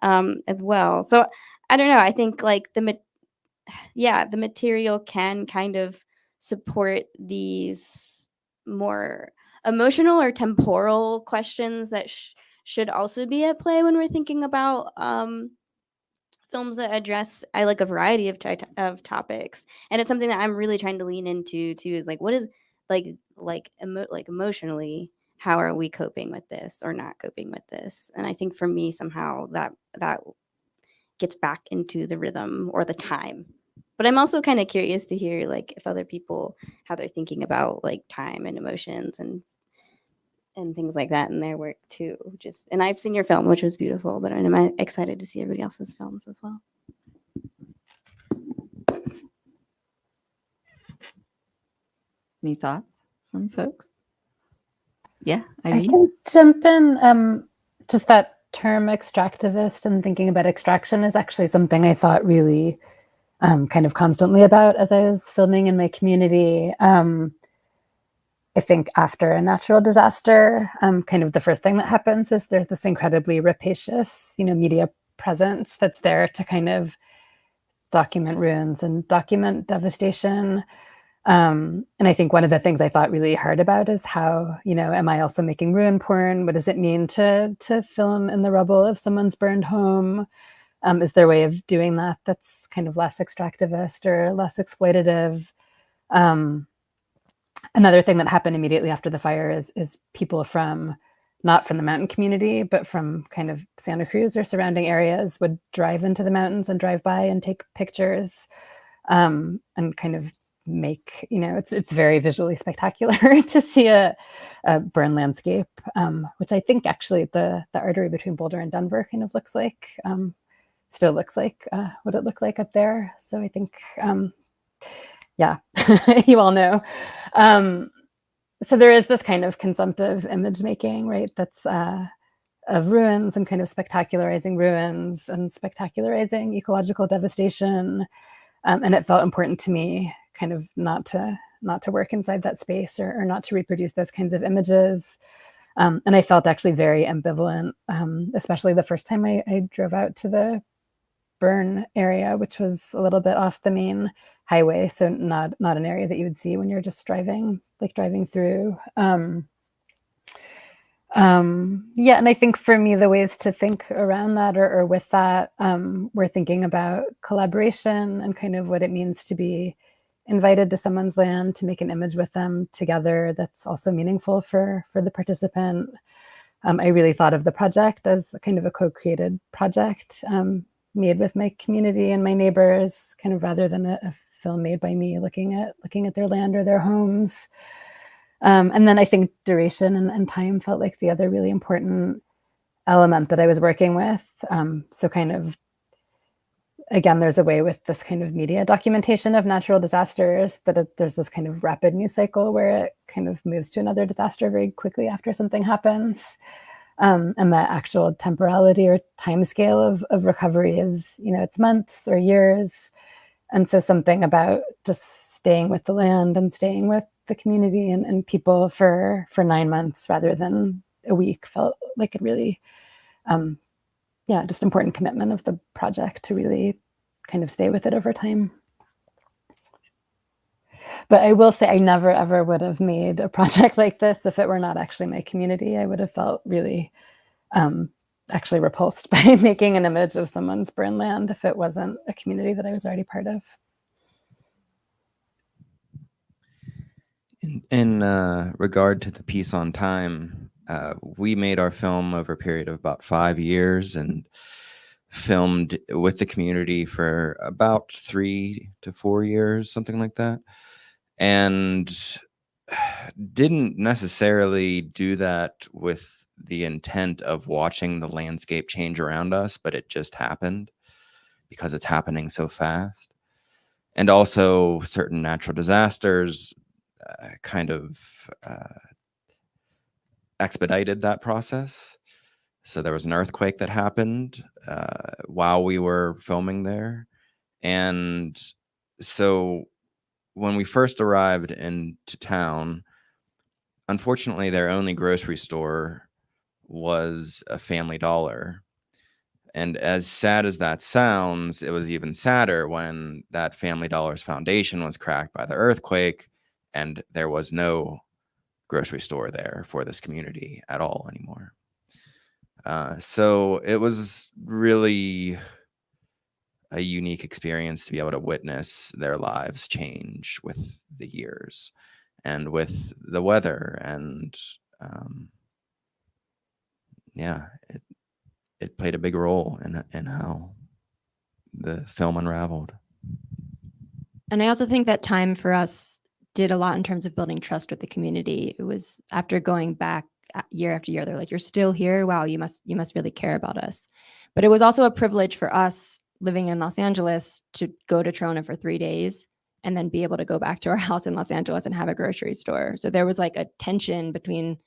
as well. So I don't know. I think the material can kind of support these more emotional or temporal questions that should also be at play when we're thinking about films that address a variety of topics. And it's something that I'm really trying to lean into too, is what is emotionally, how are we coping with this or not coping with this? And I think for me somehow that gets back into the rhythm or the time. But I'm also kind of curious to hear if other people, how they're thinking about time and emotions and things like that in their work too. And I've seen your film, which was beautiful, but I'm excited to see everybody else's films as well. Any thoughts from folks? Yeah, I can jump in. Just that term extractivist and thinking about extraction is actually something I thought really kind of constantly about as I was filming in my community. I think after a natural disaster, kind of the first thing that happens is there's this incredibly rapacious, media presence that's there to kind of document ruins and document devastation. And I think one of the things I thought really hard about is how, am I also making ruin porn? What does it mean to film in the rubble of someone's burned home? Is there a way of doing that that's kind of less extractivist or less exploitative? Another thing that happened immediately after the fire is people not from the mountain community, but from kind of Santa Cruz or surrounding areas would drive into the mountains and drive by and take pictures and kind of make, it's very visually spectacular to see a burn landscape, which I think actually the artery between Boulder and Denver kind of looks like, still looks like what it looked like up there. So I think, yeah, you all know. So there is this kind of consumptive image making, right? That's of ruins and kind of spectacularizing ruins and spectacularizing ecological devastation. And it felt important to me kind of not to work inside that space or not to reproduce those kinds of images. And I felt actually very ambivalent, especially the first time I drove out to the burn area, which was a little bit off the main highway. So not an area that you would see when you're just driving through. Yeah, and I think for me, the ways to think around that or with that, we're thinking about collaboration and kind of what it means to be invited to someone's land, to make an image with them together that's also meaningful for the participant. I really thought of the project as kind of a co-created project made with my community and my neighbors, kind of rather than a film made by me looking at their land or their homes. And then I think duration and time felt like the other really important element that I was working with. So kind of, again, there's a way with this kind of media documentation of natural disasters that there's this kind of rapid news cycle where it kind of moves to another disaster very quickly after something happens. And that actual temporality or time scale of recovery is, it's months or years. And so something about just staying with the land and staying with the community and people for 9 months rather than a week felt like it really, just important commitment of the project to really kind of stay with it over time. But I will say I never, ever would have made a project like this if it were not actually my community. I would have felt really actually repulsed by making an image of someone's burn land if it wasn't a community that I was already part of. In regard to the piece on time, we made our film over a period of about 5 years and filmed with the community for about 3 to 4 years, something like that. And didn't necessarily do that with the intent of watching the landscape change around us, but it just happened because it's happening so fast. And also certain natural disasters kind of expedited that process. So there was an earthquake that happened while we were filming there. And so when we first arrived into town, unfortunately, their only grocery store was a Family Dollar. And as sad as that sounds, it was even sadder when that Family Dollar's foundation was cracked by the earthquake and there was no grocery store there for this community at all anymore. So it was really a unique experience to be able to witness their lives change with the years and with the weather. And it played a big role in how the film unraveled. And I also think that time for us did a lot in terms of building trust with the community. It was after going back year after year, they're like, "You're still here? Wow, you must really care about us." But it was also a privilege for us living in Los Angeles to go to Trona for 3 days and then be able to go back to our house in Los Angeles and have a grocery store. So there was like a tension between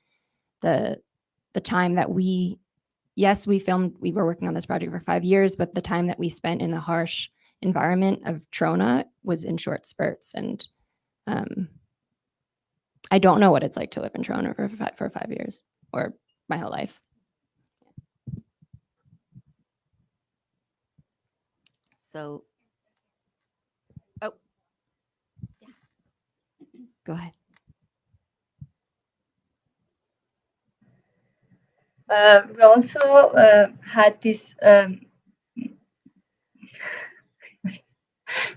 the time that we filmed, we were working on this project for 5 years, but the time that we spent in the harsh environment of Trona was in short spurts. And I don't know what it's like to live in Trona for 5 years or my whole life. So, go ahead. We also had this.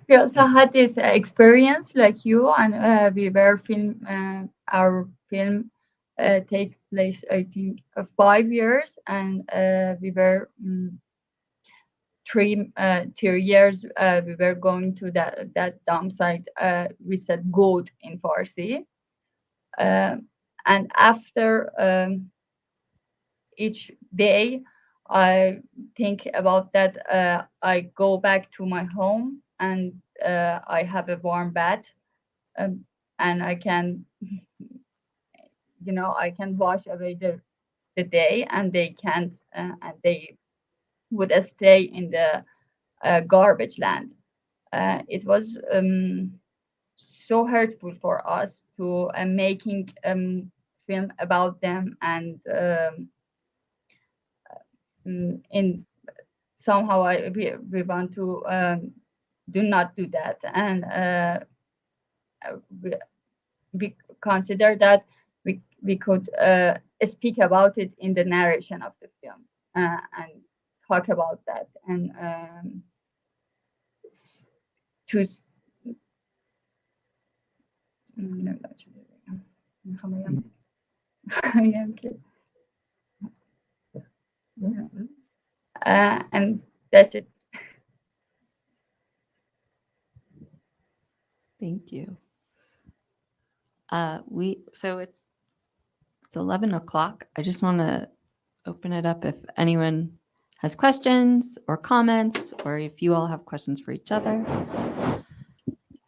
We also had this experience like you, and we were our film take place, I think, 5 years, and we were 3 years we were going to that dump site. We said good in Farsi. And after each day, I think about that. I go back to my home and I have a warm bath, and I can, I can wash away the day, and they can't, and they would stay in the garbage land. It was so hurtful for us to making film about them, and in somehow we want to do not do that, and we consider that we could speak about it in the narration of the film, and talk about that, and to and that's it. Thank you. So it's 11 o'clock. I just want to open it up if anyone has questions or comments, or if you all have questions for each other.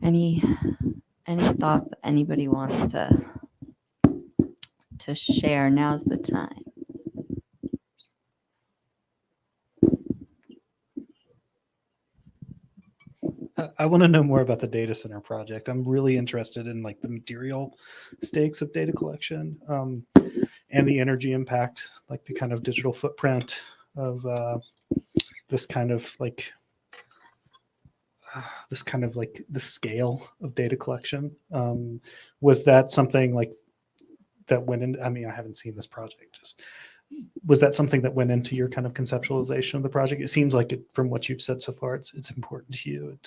Any thoughts that anybody wants to share? Now's the time. I want to know more about the data center project. I'm really interested in like the material stakes of data collection, and the energy impact, like the kind of digital footprint of this kind of like the scale of data collection. Was that something like that went in? I mean, I haven't seen this project. Was that something that went into your kind of conceptualization of the project? It seems like it, from what you've said so far, it's important to you.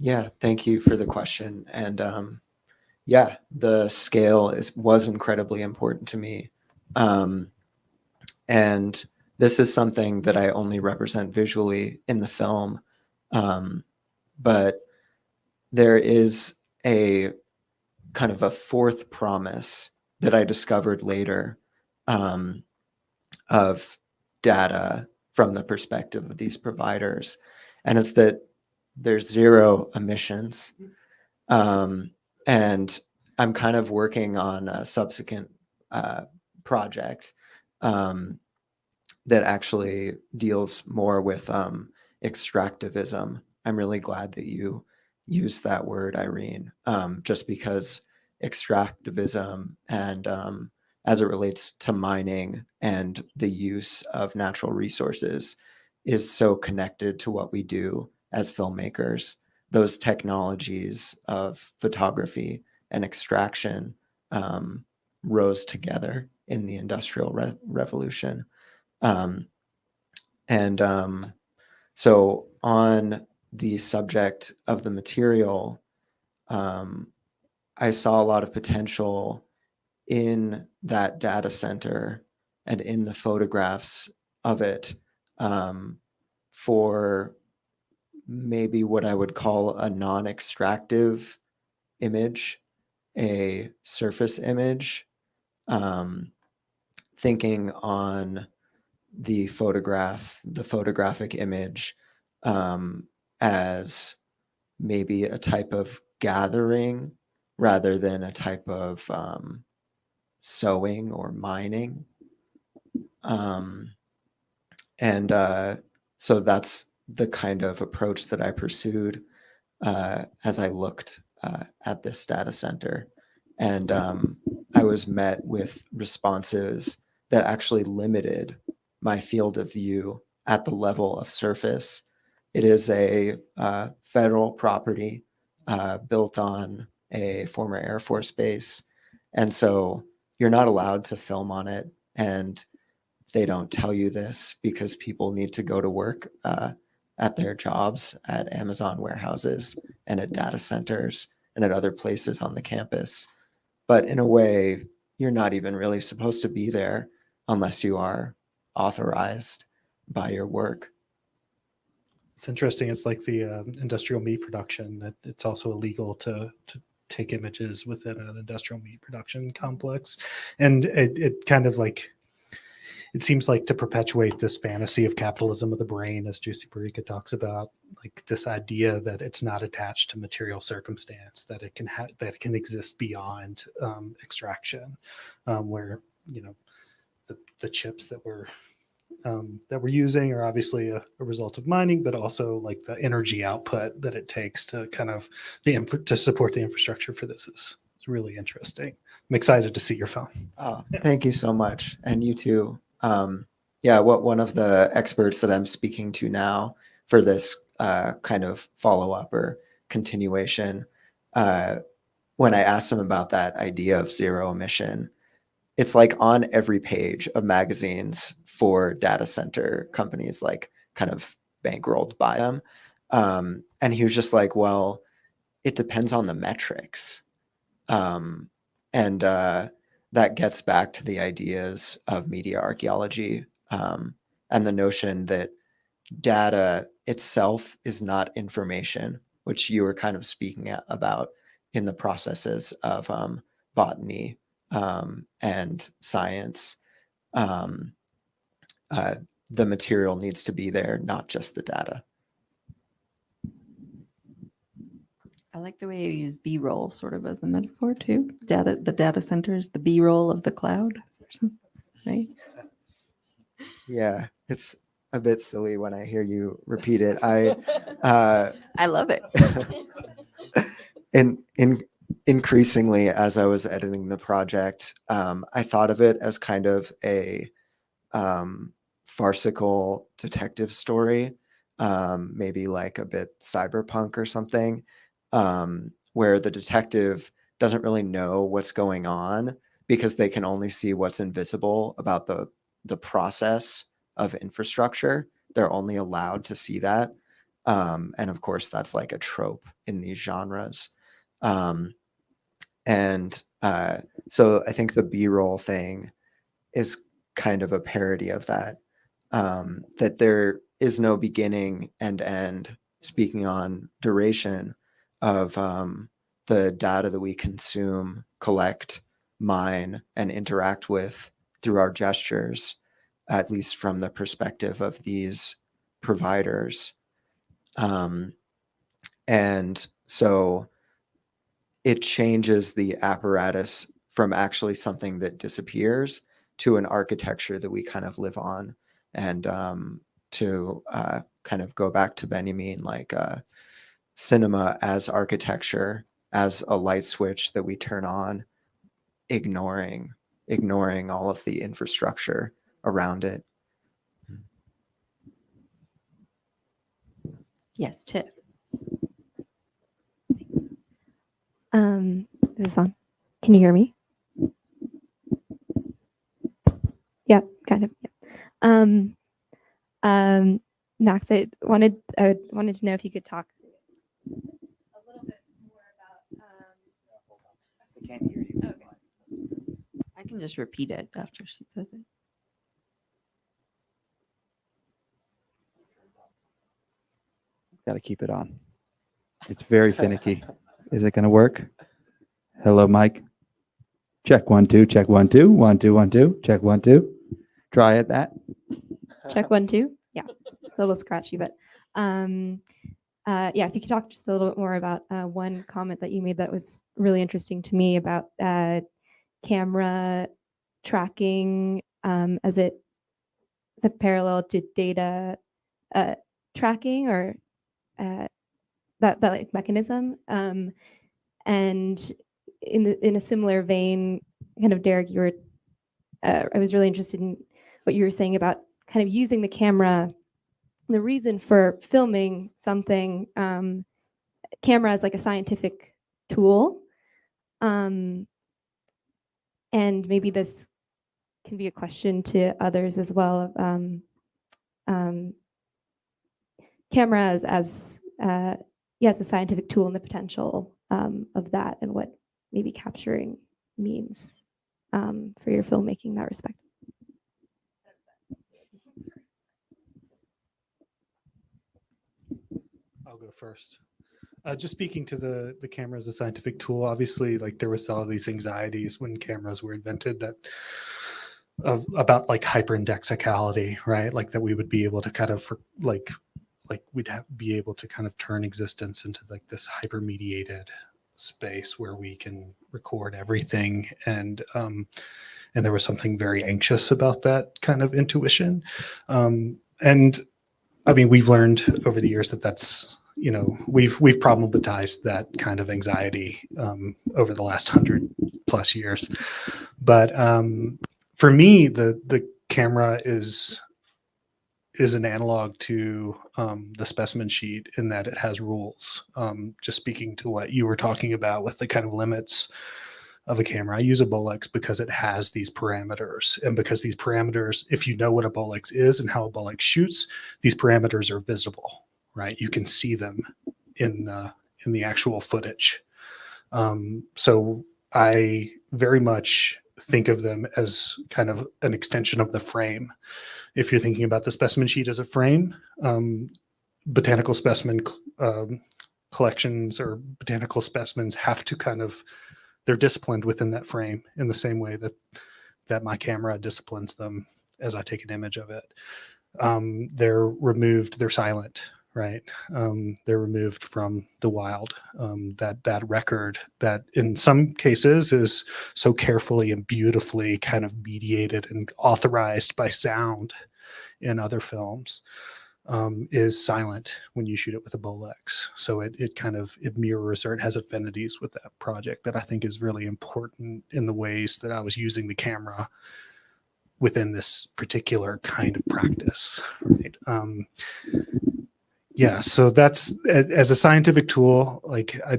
Yeah, thank you for the question. And yeah, the scale was incredibly important to me. And this is something that I only represent visually in the film. But there is a kind of a fourth promise that I discovered later, of data from the perspective of these providers. And it's that there's zero emissions. And I'm kind of working on a subsequent project that actually deals more with extractivism. I'm really glad that you used that word, Irene, just because extractivism and as it relates to mining and the use of natural resources is so connected to what we do as filmmakers. Those technologies of photography and extraction rose together in the Industrial Revolution. So on the subject of the material, I saw a lot of potential in that data center and in the photographs of it, for maybe what I would call a non-extractive image, a surface image, thinking on the photographic image as maybe a type of gathering rather than a type of sowing or mining. So that's the kind of approach that I pursued as I looked at this data center. And I was met with responses that actually limited my field of view at the level of surface. It is a federal property built on a former Air Force base. And so you're not allowed to film on it. And they don't tell you this because people need to go to work at their jobs at Amazon warehouses and at data centers and at other places on the campus. But in a way, you're not even really supposed to be there unless you are authorized by your work. It's interesting. It's like the industrial meat production, that it's also illegal to take images within an industrial meat production complex. And it kind of like, it seems like to perpetuate this fantasy of capitalism of the brain, as Juicy Barika talks about, like this idea that it's not attached to material circumstance, that it can that it can exist beyond extraction, where, you know, the chips that we're using are obviously a result of mining, but also like the energy output that it takes to kind of to support the infrastructure for this is really interesting. I'm excited to see your film. Oh, thank you so much. And you too. Yeah, one of the experts that I'm speaking to now for this kind of follow-up or continuation, when I asked him about that idea of zero emission, it's like on every page of magazines for data center companies, like kind of bankrolled by them. And he was just like, well, it depends on the metrics. And that gets back to the ideas of media archaeology, and the notion that data itself is not information, which you were kind of speaking about in the processes of botany and science. The material needs to be there, not just the data. I like the way you use B-roll sort of as a metaphor too. The data center is the B-roll of the cloud, right? Yeah, it's a bit silly when I hear you repeat it. I love it. Increasingly, as I was editing the project, I thought of it as kind of a farcical detective story, maybe like a bit cyberpunk or something, where the detective doesn't really know what's going on because they can only see what's invisible about the process of infrastructure. They're only allowed to see that. And of course, that's like a trope in these genres. So I think the B-roll thing is kind of a parody of that, that there is no beginning and end, speaking on duration, of the data that we consume, collect, mine, and interact with through our gestures, at least from the perspective of these providers. And so it changes the apparatus from actually something that disappears to an architecture that we kind of live on. And to kind of go back to Benjamin, like cinema as architecture, as a light switch that we turn on, ignoring all of the infrastructure around it. Yes, Tiff. Is this on? Can you hear me? Yeah, kind of. Yeah. Max, I wanted to know if you could talk a little bit more about. I can't hear you. Okay. I can just repeat it after she says it. Got to keep it on. It's very finicky. Is it going to work? Hello, Mike. Check 1 2. Check 1 2. 1 2 1 2. Check 1 2. Try it. That. Check 1 2. Yeah, it's a little scratchy, but yeah, if you could talk just a little bit more about one comment that you made that was really interesting to me about camera tracking as a parallel to data tracking, or that like mechanism. And in a similar vein, kind of, Derek, you were I was really interested in what you were saying about kind of using the camera. The reason for filming something, camera as like a scientific tool, and maybe this can be a question to others as well. Camera as a scientific tool, and the potential of that, and what maybe capturing means for your filmmaking in that respect. go first. Just speaking to the camera as a scientific tool, obviously, like there was all these anxieties when cameras were invented that about like hyperindexicality, right? Like that we would be able to kind of like we'd be able to kind of turn existence into like this hypermediated space where we can record everything, and there was something very anxious about that kind of intuition, and I mean, we've learned over the years that that's, you know, we've problematized that kind of anxiety over the last 100+ years. But for me, the camera is an analog to the specimen sheet in that it has rules. Just speaking to what you were talking about with the kind of limits of a camera, I use a Bolex because it has these parameters, and because these parameters, if you know what a Bolex is and how a Bolex shoots, these parameters are visible, right? You can see them in the actual footage. So I very much think of them as kind of an extension of the frame. If you're thinking about the specimen sheet as a frame, botanical specimen collections or botanical specimens have to kind of, they're disciplined within that frame in the same way that my camera disciplines them as I take an image of it. They're removed, they're silent, right? They're removed from the wild. That record that in some cases is so carefully and beautifully kind of mediated and authorized by sound in other films is silent when you shoot it with a Bolex. So it kind of, it mirrors, or it has affinities with that project that I think is really important in the ways that I was using the camera within this particular kind of practice, right? Yeah, so that's, as a scientific tool, like I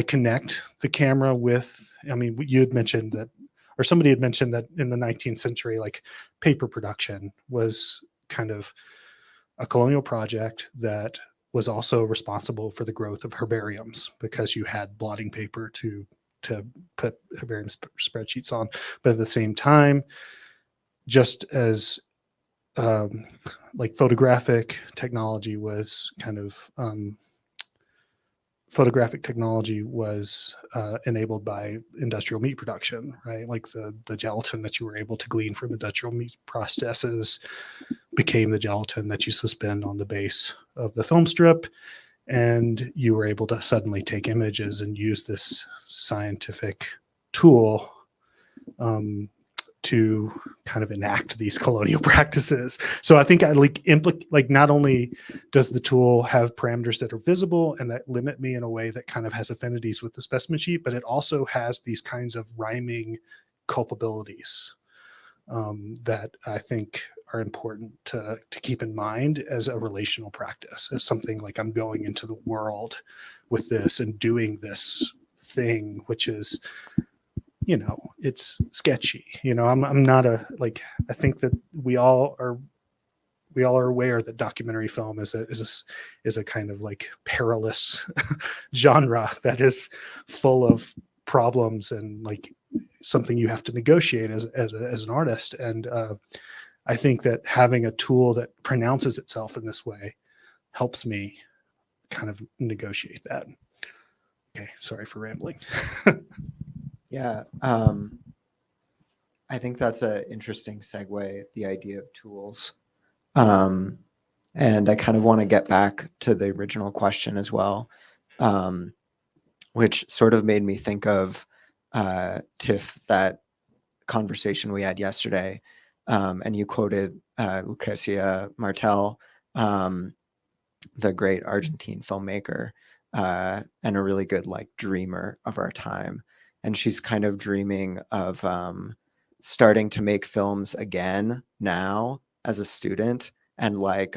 connect the camera with, I mean, you had mentioned that, or somebody had mentioned that in the 19th century, like paper production was kind of a colonial project that was also responsible for the growth of herbariums, because you had blotting paper to put herbarium spreadsheets on. But at the same time, just as like photographic technology was kind of enabled by industrial meat production, right? Like the gelatin that you were able to glean from industrial meat processes became the gelatin that you suspend on the base of the film strip, and you were able to suddenly take images and use this scientific tool to kind of enact these colonial practices. So I think I like not only does the tool have parameters that are visible and that limit me in a way that kind of has affinities with the specimen sheet, but it also has these kinds of rhyming culpabilities that I think are important to keep in mind as a relational practice, as something like I'm going into the world with this and doing this thing, which is, you know, it's sketchy. You know, I'm not I think that we all are aware that documentary film is a kind of like perilous genre that is full of problems and like something you have to negotiate as an artist. And I think that having a tool that pronounces itself in this way helps me kind of negotiate that. Okay, sorry for rambling. Yeah, I think that's an interesting segue, the idea of tools. And I kind of want to get back to the original question as well, which sort of made me think of Tiff, that conversation we had yesterday. And you quoted Lucrecia Martel, the great Argentine filmmaker, and a really good like dreamer of our time. And she's kind of dreaming of starting to make films again now as a student, and like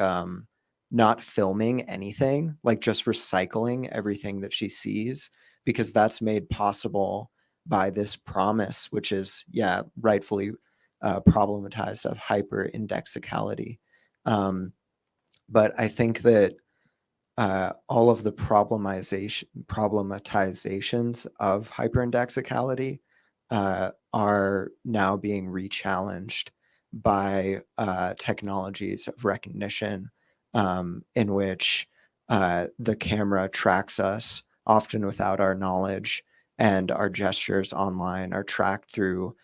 not filming anything, like just recycling everything that she sees, because that's made possible by this promise, which is, yeah, rightfully problematized, of hyperindexicality. But I think that all of the problematizations of hyperindexicality are now being re-challenged by technologies of recognition, in which the camera tracks us, often without our knowledge, and our gestures online are tracked through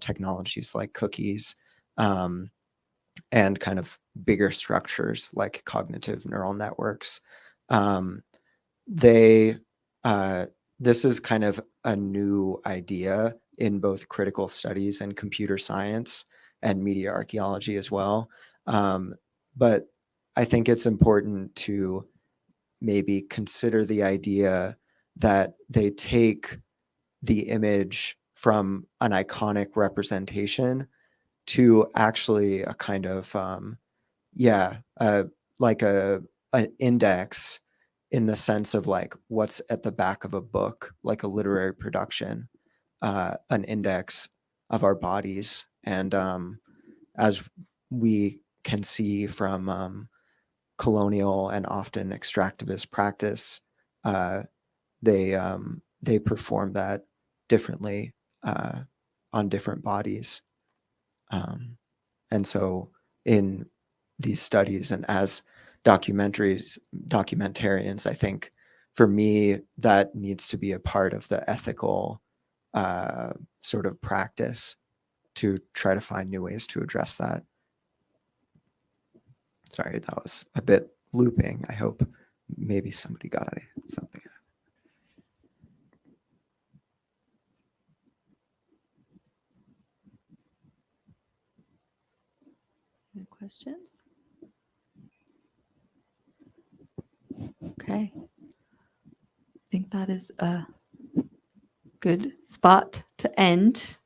technologies like cookies, and kind of bigger structures like cognitive neural networks. This is kind of a new idea in both critical studies and computer science and media archaeology as well. But I think it's important to maybe consider the idea that they take the image from an iconic representation to actually a kind of like an index, in the sense of like what's at the back of a book, like a literary production, an index of our bodies. And as we can see from colonial and often extractivist practice, they perform that differently on different bodies. And so in these studies and as documentarians, I think for me, that needs to be a part of the ethical sort of practice to try to find new ways to address that. Sorry, that was a bit looping. I hope maybe somebody got something. Any questions? Okay. I think that is a good spot to end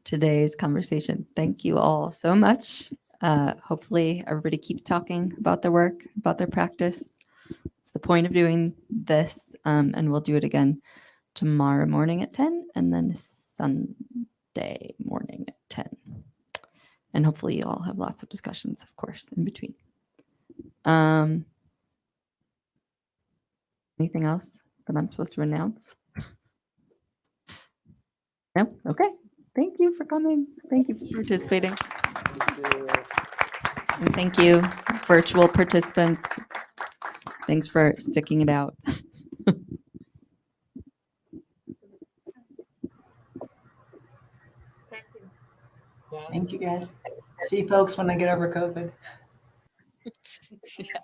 today's conversation. Thank you all so much. Hopefully everybody keeps talking about their work, about their practice. It's the point of doing this, and we'll do it again tomorrow morning at 10 and then Sunday morning at 10. And hopefully you all have lots of discussions, of course, in between. Anything else that I'm supposed to announce? No? Okay. Thank you for coming. Thank you for participating. And thank you, virtual participants. Thanks for sticking it out. Thank you, guys. See you folks when I get over COVID. Yeah.